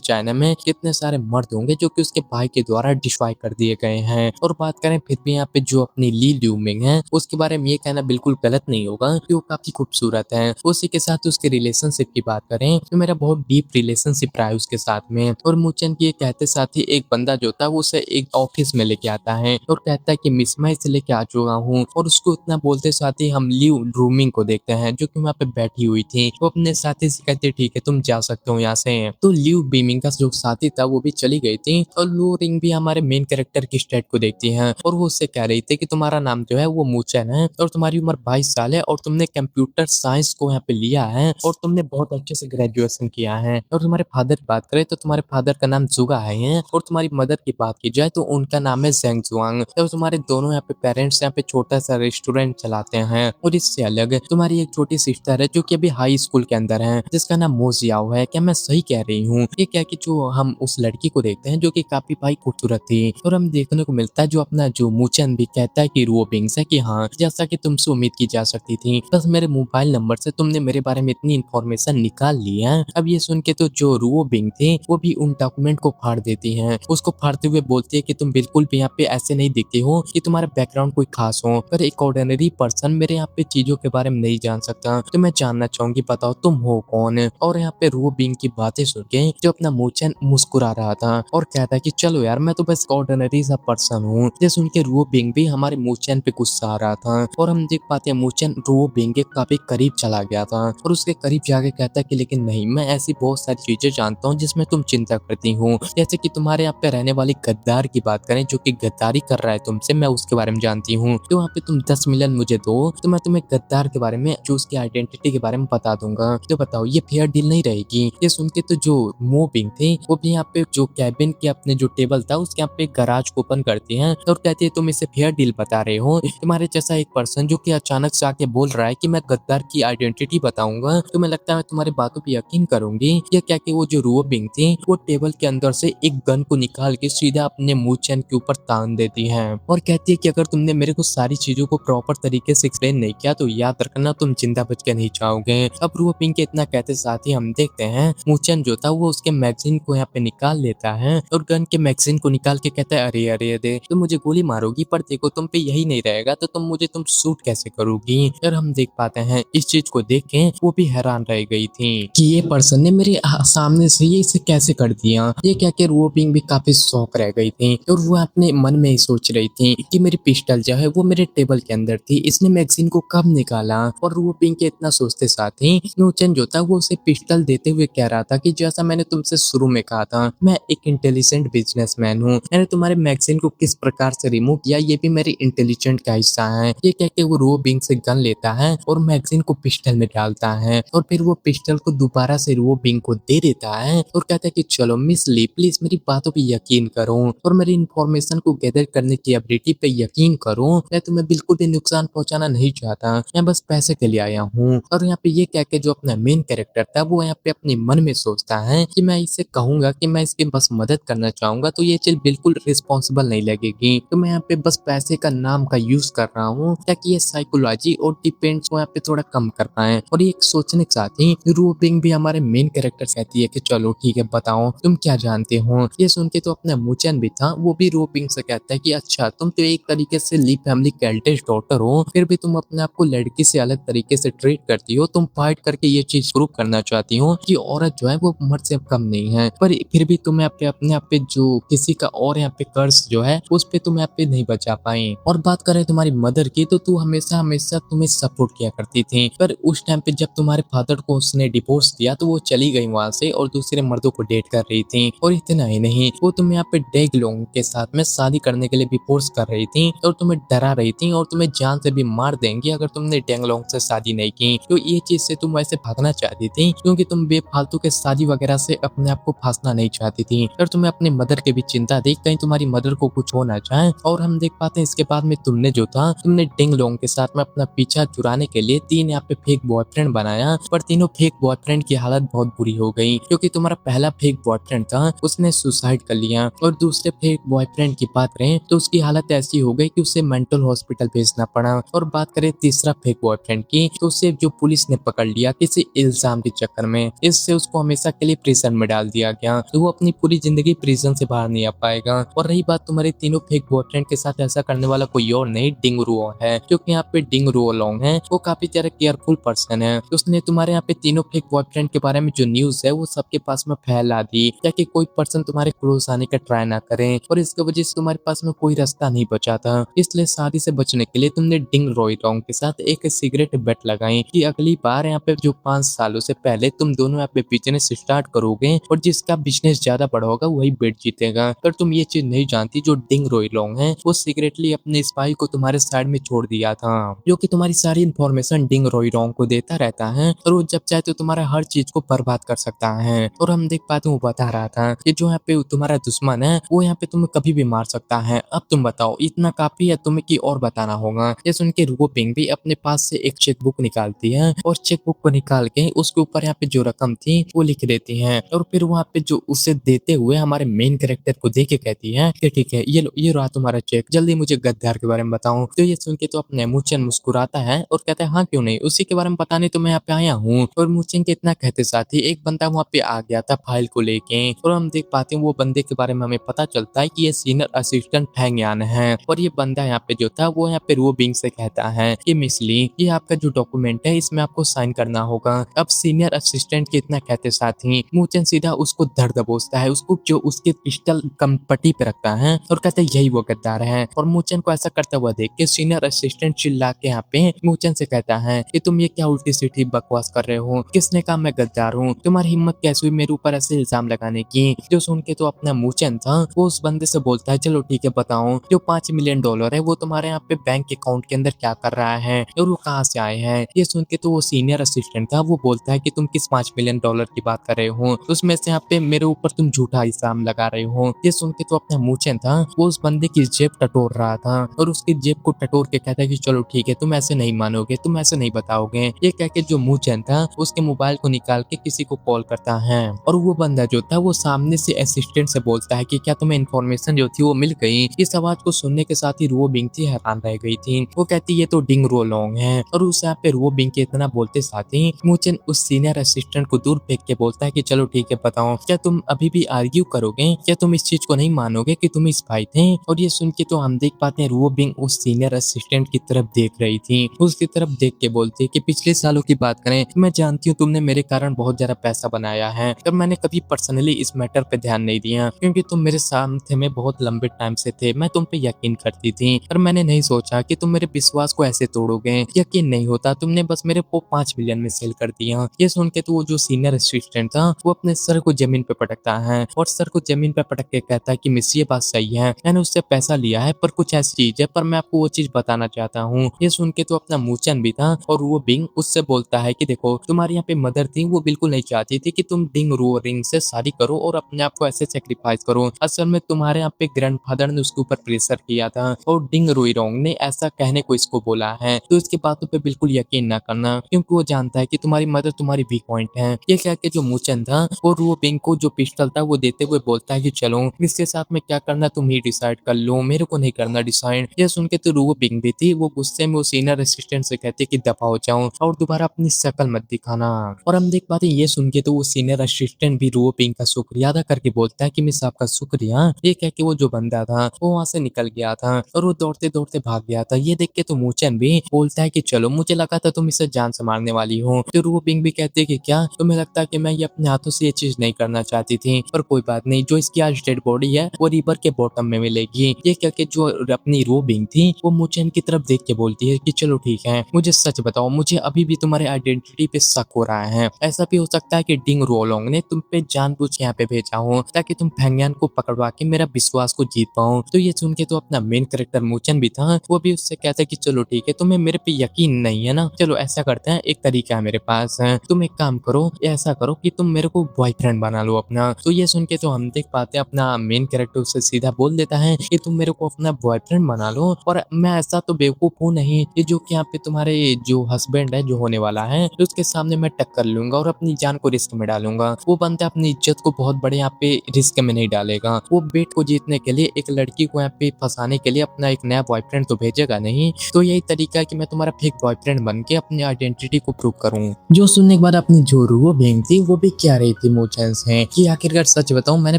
चाइना में कितने सारे मर्द होंगे जो कि उसके भाई के द्वारा डिस्ट्रॉय कर दिए गए हैं। और बात करें फिर भी यहाँ पे जो अपनी ली ल्यूमिंग है उसके बारे में ये कहना बिल्कुल गलत नहीं होगा कि वो काफी खूबसूरत है। उसी के साथ उसके रिलेशनशिप की बात करें तो मेरा बहुत डीप रिलेशनशिप रहा है उसके साथ में। और मुचन की ये कहते साथ ही एक बंदा जो था वो उसे एक ऑफिस में लेके आता है और कहता है कि मिस मैं इसे लेके आ चुका हूँ। और उसको उतना बोलते साथ ही हम ल्यू रूमिंग को देखते हैं जो कि वहाँ पे बैठी हुई थी। वो अपने साथी से कहते ठीक है तुम जा सकते हो यहाँ से। तो ल्यू बीमिंग का जो साथी था वो भी चली गई थी और लू रिंग भी हमारे मेन कैरेक्टर की स्टेट को देखती है और वो उससे कह रही थी कि तुम्हारा नाम जो है वो मुचन है और तुम्हारी उम्र 22 साल है और तुमने कंप्यूटर साइंस को यहाँ पे लिया है और तुमने बहुत अच्छे से ग्रेजुएशन किया है। और तुम्हारे फादर की बात करें तो तुम्हारे फादर का नाम जुगा है और तुम्हारी मदर की बात की जाए तो उनका नाम है जेंग जुआंग। और तुम्हारे दोनों यहाँ पे पेरेंट्स यहाँ पे छोटा सा रेस्टोरेंट चलाते हैं। और इससे अलग तुम्हारी एक छोटी सिस्टर है जो कि अभी हाई स्कूल के अंदर है जिसका नाम मोजियाओ है। क्या मैं सही कह रही हूँ? ये क्या कि जो हम उस लड़की को देखते हैं जो कि काफी भाई खूबसूरत थी और हम देखने को मिलता है जो अपना जो मुचन भी कहता है कि रुओ बिंग्स है कि हाँ जैसा कि तुमसे उम्मीद की जा सकती थी बस मेरे मोबाइल नंबर से तुमने मेरे बारे में इतनी इन्फॉर्मेशन निकाल ली है। अब ये सुन के तो जो रुओ बिंग थे वो भी उन डॉक्यूमेंट को फाड़ देती हैं। उसको फाड़ते हुए बोलती है कि तुम बिल्कुल भी यहाँ पे ऐसे नहीं दिखते हो कि तुम्हारा बैकग्राउंड कोई खास हो पर एक ऑर्डिनरी पर्सन मेरे यहाँ पे चीजों के बारे में नहीं जान सकता तो मैं जानना चाहूंगी बताओ तुम हो कौन। और यहाँ पे रुओ बिंग की बातें सुन के जो अपना मुचन मुस्कुरा रहा था और कहता है कि चलो यार मैं तो बस ऑर्डिनरी सा पर्सन हूँ। ये सुन के रुओ बिंग भी हमारे मुचन पे गुस्सा आ रहा था और हम देख पाते हैं मुचन रुओ बिंग के काफी करीब चला गया था और उसके करीब जाके कहता है कि लेकिन नहीं मैं ऐसी बहुत सारी चीजें जानता हूँ जिसमें तुम चिंता करती हूँ। जैसे कि तुम्हारे यहाँ पे रहने वाली गद्दार की बात करें जो कि गद्दारी कर रहा है तुमसे मैं उसके बारे में जानती हूँ। तो वहाँ पे तुम 10 मिलियन मुझे दो तो मैं तुम्हें गद्दार के बारे में जो उसकी आइडेंटिटी के बारे में बता दूंगा। तो बताओ ये फेयर डील नहीं रहेगी? ये सुन के तो जो मो बिंग थे वो भी यहाँ पे जो कैबिन के अपने जो टेबल था उसके यहाँ पे गराज को ओपन करती है और कहती है तुम इसे फेयर डील बता रहे हो? तुम्हारे जैसा एक पर्सन जो कि अचानक से आके बोल रहा है कि मैं गद्दार की आइडेंटिटी बताऊंगा तो मैं लगता है तुम्हारी बातों पे यकीन करूंगी। ये क्या कि वो जो रुओ बिंग थी वो टेबल के अंदर से एक गन को निकाल के सीधा अपने मुचन के ऊपर तान देती है और कहती है कि अगर तुमने मेरे को सारी चीजों को प्रॉपर तरीके से एक्सप्लेन नहीं किया तो याद रखना तुम जिंदा बच के नहीं जाओगे। अब रुओ बिंग के इतना कहते साथ ही हम देखते हैं मुचन जो था वो उसके मैगजीन को यहाँ पे निकाल लेता है और गन के मैगजीन को निकाल के कहता है अरे अरे अरे तुम मुझे गोली मारोगी पर देखो तुम पे यही नहीं रहेगा तो तुम शूट कैसे करोगी। और हम देख पाते हैं इस चीज को देख के वो भी हैरान रह गई थी कि ये पर्सन ने मेरे सामने से ये इसे कैसे कर दिया। ये क्या कि रुओ बिंग भी काफी शौक रह गई थी और वो अपने मन में ही सोच रही थी कि मेरी पिस्टल जो है वो मेरे टेबल के अंदर थी इसने मैगजीन को कब निकाला। और रुओ बिंग के इतना सोचते साथ ही नूचन जो था वो उसे पिस्टल देते हुए कह रहा था कि जैसा मैंने तुमसे शुरू में कहा था मैं एक इंटेलिजेंट बिजनेसमैन हूँ। मैंने तुम्हारे मैगजीन को किस प्रकार से रिमूव किया ये भी मेरी इंटेलिजेंट का हिस्सा है। ये कह के वो रुओ बिंग से गन लेता है और मैगजीन को पिस्टल में डालता है और फिर वो पिस्टल को दोबारा से रुओ बिंग को दे देता है और कहता है कि चलो मिस ली प्लीज मेरी बातों पे यकीन करो और मेरी इन्फॉर्मेशन को गैदर करने की एबिलिटी पे यकीन करो। मैं तुम्हें बिल्कुल भी नुकसान पहुंचाना नहीं चाहता मैं बस पैसे के लिए आया हूँ। और यहाँ पे ये कह के जो अपना मेन कैरेक्टर था वो यहाँ पे अपने मन में सोचता है कि मैं इसे कहूंगा कि मैं इसकी बस मदद करना चाहूंगा तो ये चीज बिल्कुल रिस्पॉन्सिबल नहीं लगेगी तो मैं यहाँ पे बस पैसे का नाम का यूज कर रहा हूँ ताकि ये साइकोलॉजी और डिपेंड्स को यहाँ पे थोड़ा कम कर पाए। और ये सोचने के साथ ही रुओ बिंग भी हमारे मेन कैरेक्टर कहती है कि चलो ठीक है बताओ तुम क्या जानते हो। ये सुन के तो अपना मुचन भी था वो भी रुओ बिंग से कहता है कि अच्छा तुम तो एक तरीके से ली फैमिली के एल्डेस्ट डॉटर हो फिर भी तुम अपने आप को लड़की से अलग तरीके से ट्रीट करती हो। तुम फाइट करके ये चीज प्रूव करना चाहती हो कि औरत जो है वो मर्द से कम नहीं है पर फिर भी तुम्हें अपने आप पे जो किसी का और यहाँ पे कर्ज जो है उस पे तुम यहाँ पे नहीं बचा पाई। और बात करें तुम्हारी मदर की तो तू हमेशा हमेशा तुम्हें सपोर्ट किया करती थी पर उस टाइम पे जब तुम्हारे फादर को उसने डिवोर्स दिया तो वो चली गई वहां से और दूसरे मर्दों को डेट कर रही थी। और इतना ही नहीं वो तुम्हें यहाँ पे डेग लोगों के साथ में शादी करने के लिए भी फोर्स कर रही थी और तुम्हें डरा रही थी और तुम्हें जान से भी मार देंगी अगर तुमने डेंगलोंग से शादी नहीं की। तो ये चीज से तुम वैसे भागना चाहती थी क्योंकि तुम बेफालतू के शादी वगैरह से अपने आप को फांसना नहीं चाहती थी और तुम्हें अपने मदर की भी चिंता थी कहीं तुम्हारी मदर को कुछ हो ना जाए। और हम देख पाते हैं इसके बाद में तुमने जो था तुमने डेंगलोंग के साथ में अपना पीछा चुराने के लिए 3 यहाँ पे फेक बॉयफ्रेंड बनाया पर तीनों फेक बॉयफ्रेंड की हालत बहुत बुरी हो गई क्योंकि तुम्हारा पहला फेक बॉयफ्रेंड था उसने सुसाइड कर लिया और दूसरे फेक बॉयफ्रेंड की बात करें तो उसकी हालत ऐसी हो गई कि उसे मेंटल हॉस्पिटल भेजना पड़ा। और बात करें तीसरा फेक बॉयफ्रेंड की तो उसे जो पुलिस ने पकड़ लिया किसी इल्जाम के चक्कर में। इससे उसको हमेशा के लिए प्रिजन में डाल दिया गया, तो वो अपनी पूरी जिंदगी प्रिजन से बाहर नहीं आ पाएगा। और रही बात तुम्हारे तीनों फेक बॉयफ्रेंड के साथ, ऐसा करने वाला कोई और नहीं, डिंग रुओ है, क्योंकि यहाँ पे डिंग रुओ लॉन्ग है, वो काफी ज्यादा केयरफुल पर्सन है। उसने तुम्हारे यहाँ पे तीनों फेक बॉयफ्रेंड के बारे में जो न्यूज है वो सबके पास में फैला दी, ताकि कोई पर्सन तुम्हारे क्लोज आने का ट्राई ना करे, और इसकी वजह से तुम्हारे पास में कोई रास्ता नहीं बचा था। इसलिए शादी से बचने के लिए तुमने डिंग रॉय लॉन्ग के साथ एक सिगरेट बेट लगाई कि अगली बार यहाँ पे जो 5 सालों से पहले तुम दोनों यहाँ पे बिजनेस स्टार्ट करोगे, और जिसका बिजनेस ज्यादा बड़ा होगा वही बेट जीतेगा। पर तुम ये चीज नहीं जानती, जो डिंग रॉय लॉन्ग है वो सीक्रेटली अपने स्पाई को तुम्हारे साइड में छोड़ दिया था, जो कि तुम्हारी सारी इन्फॉर्मेशन डिंग रॉय लॉन्ग को देता रहता है, और वो जब चाहे तो तुम्हारा हर चीज को बर्बाद कर सकता है। और हम देख पाते, वो बता रहा था कि जो यहाँ पे तुम्हारा दुश्मन है वो यहाँ पे तुम्हें कभी भी मार सकता है। अब तुम बताओ, इतना काफी है तुम्हें कि और बताना होगा? ये सुन के रुओ पिंग भी अपने पास से एक चेकबुक निकालती है, और चेकबुक को निकाल के उसके ऊपर यहाँ पे जो रकम थी वो लिख देती है, और फिर वहाँ पे जो उसे देते हुए हमारे मेन कैरेक्टर को दे के कहती है कि ठीक है, ये रहा तुम्हारा चेक, जल्दी मुझे गद्दार के बारे में बताओ। तो ये सुन के तो अपने मुचन मुस्कुराता है और कहता है हाँ क्यों नहीं, उसी के बारे में बताने तो मैं यहाँ पे आया हूँ। और मुचन के इतना कहते साथ ही एक बंदा वहाँ पे आ गया था फाइल को लेके, और हम देख पाते हैं वो बंदे के बारे में हमें पता चलता है कि ये सीनियर असिस्टेंट फैंग यान है। और ये बंदा यहाँ पे जो था वो यहाँ पे रो बिंग से कहता है कि मिस ली, ये आपका जो डॉक्यूमेंट है इसमें आपको साइन करना होगा। अब सीनियर असिस्टेंट के इतना कहते साथ ही मुचन सीधा उसको धर दबोचता है, उसको जो उसके पिस्टल पट्टी पे रखता है, और कहते हैं यही वो गद्दार है। और मुचन को ऐसा करता हुआ देख के सीनियर असिस्टेंट चिल्ला के यहाँ पे मुचन से कहता है कि तुम ये क्या उल्टी सीधी बकवास कर रहे हो, किसने कहा मैं गद्दार हूँ, तुम्हारी हिम्मत कैसे हुई मेरे ऊपर ऐसे इल्जाम लगाने की। जो सुन के तो अपना मुचन था वो उस बंदे से बोलता है चलो ठीक है बताओ, जो $5 मिलियन है वो तुम्हारे यहाँ पे बैंक अकाउंट के अंदर क्या कर रहा है, और वो कहाँ से आए हैं। ये सुन के तो वो सीनियर असिस्टेंट था, वो बोलता है कि तुम किस $5 मिलियन की बात कर रहे हो, उसमें से यहाँ पे मेरे ऊपर तुम झूठा इल्जाम लगा रहे हो। ये सुन के तो अपना मुचन था वो उस बंदे की जेब टटोर रहा था, और उसकी जेब को टटोर के कहता है कि चलो ठीक है, तुम ऐसे नहीं मानोगे, तुम ऐसे नहीं बताओगे। ये कह के जो मुचन था उसके मोबाइल को निकाल के किसी को कॉल करता है, और वो बंदा जो था वो सामने से असिस्टेंट से बोलता है कि क्या तुम्हें इन्फॉर्मेशन जो थी वो मिल गई। इस आवाज को सुनने के साथ ही रो बिंग थी हैरान रह गई थी। वो कहती ये तो डिंग रो लॉन्ग है, और उस यहाँ पे रो बिंग के इतना बोलते साथ ही मुचन उस सीनियर असिस्टेंट को दूर फेंक के बोलता है कि चलो ठीक है बताओ, क्या तुम अभी भी आर्ग्यू करोगे, क्या तुम इस चीज को नहीं मानोगे कि तुम स्पाई थे। और ये सुन के तो हम देख पाते हैं रो बिंग उस सीनियर असिस्टेंट की तरफ देख रही थी, उसकी तरफ देख के बोलती है कि पिछले सालों की बात करें, मैं जानती हूँ तुमने मेरे कारण बहुत ज्यादा पैसा बनाया है, पर मैंने कभी पर्सनली इस मैटर पे ध्यान नहीं दिया, क्योंकि तुम मेरे साथ में बहुत लंबे टाइम से थे, मैं तुम पे यकीन करती थी, पर मैंने नहीं सोचा कि तुम मेरे विश्वास को ऐसे तोड़ोगे। यकीन नहीं होता, तुमने बस मेरे को 5 मिलियन में सेल कर दिया। ये सुन के तो वो जो सीनियर असिस्टेंट था वो अपने सर को जमीन पे पटकता है, और सर को जमीन पे पटक के कहता है कि मिस ये बात सही है, मैंने उससे पैसा लिया है, पर कुछ ऐसी चीज है, पर मैं आपको वो चीज बताना चाहता हूँ। ये सुन के तो अपना मुचन भी था, और वो बिंग उससे बोलता है कि देखो तुम्हारी यहाँ पे मदर थी, वो बिल्कुल नहीं चाहती थी कि तुम डिंग रो रिंग से शादी करो और अपने आप को ऐसे सेक्रीफाइस करो। असल में तुम्हारे यहाँ पे ग्रैंडफादर ने उसके ऊपर प्रेशर किया था, और डिंग रोइरोंग ने ऐसा कहने को इसको बोला है, तो इसकी बातों पे बिल्कुल यकीन ना करना, क्योंकि वो जानता है कि तुम्हारी मदर तुम्हारी वीक पॉइंट है। ये कह के जो मुचन था वो रो बिंग को जो पिस्टल था वो देते हुए बोलता है कि चलो इसके साथ में क्या करना तुम ही डिसाइड कर लो, मेरे को नहीं करना डिसाइड। ये सुन के तो रो बिंग भी थी, वो गुस्से में वो सीनियर असिस्टेंट से कहती है कि दफा हो जाओ और दोबारा अपनी शक्ल मत दिखाना। और हम देख पाते ये सुन के तो वो सीनियर असिस्टेंट भी रो बिंग का शुक्रिया अदा करके बोलता है कि मिस आपका शुक्रिया। ये कह के वो जो बंदा था वो वहां से निकल गया था, और वो दौड़ते दौड़ते भाग गया था। ये देख के तो मुचन भी बोलता है कि चलो मुझे लगा था तुम इसे जान से मारने वाली हो। तो रो बिंग भी कहते कि क्या तुम्हें लगता है कि मैं ये अपने हाथों से ये चीज नहीं करना चाहती थी, पर कोई बात नहीं, जो इसकी आज डेड बॉडी है वो रिवर के बॉटम में मिलेगी। ये कह के जो अपनी रो बिंग थी वो मुचन की तरफ देख के बोलती है कि चलो ठीक है, मुझे सच बताओ, मुझे अभी भी तुम्हारे आइडेंटिटी पे शक हो रहा है। ऐसा भी हो सकता है कि डिंग रोलोंग ने तुम पे जानबूझ के यहाँ पे भेजा हो, ताकि तुम फैंगयान को पकड़वा के मेरा विश्वास को जीत पाओ। तो ये सुन के तो अपना मेन कैरेक्टर मुचन भी था, वो भी उससे कहता है कि चलो ठीक है, तुम्हें मेरे पे यकीन नहीं है ना, चलो ऐसा करते हैं, एक तरीका है मेरे पास है, तुम एक काम करो, ऐसा करो कि तुम मेरे को बॉयफ्रेंड बना लो अपना। तो ये सुन के तो हम देख पाते हैं अपना मेन कैरेक्टर उससे सीधा बोल देता है कि तुम मेरे को अपना बॉयफ्रेंड बना लो, और मैं ऐसा तो बेवकूफ हूँ नहीं कि जो कि यहाँ पे तुम्हारे जो हस्बैंड है जो होने वाला है उसके सामने मैं टक्कर लूंगा और अपनी जान को रिस्क में डालूंगा। वो बंदा अपनी इज्जत को बहुत बड़े यहाँ पे रिस्क में नहीं डालेगा। वो बेट को जीतने के लिए एक लड़की को यहाँ पे फंसाने के लिए अपना एक नया बॉयफ्रेंड तो भेजेगा नहीं। तो यही तरीका है कि मैं तुम्हारा फेक बॉयफ्रेंड बन के अपनी आइडेंटिटी को प्रूव करूँ। जो सुनने के बाद अपनी लेकिन जो रुओ बिंग थी वो भी क्या रही थी मूचन से कि आखिरकार सच बताऊं मैंने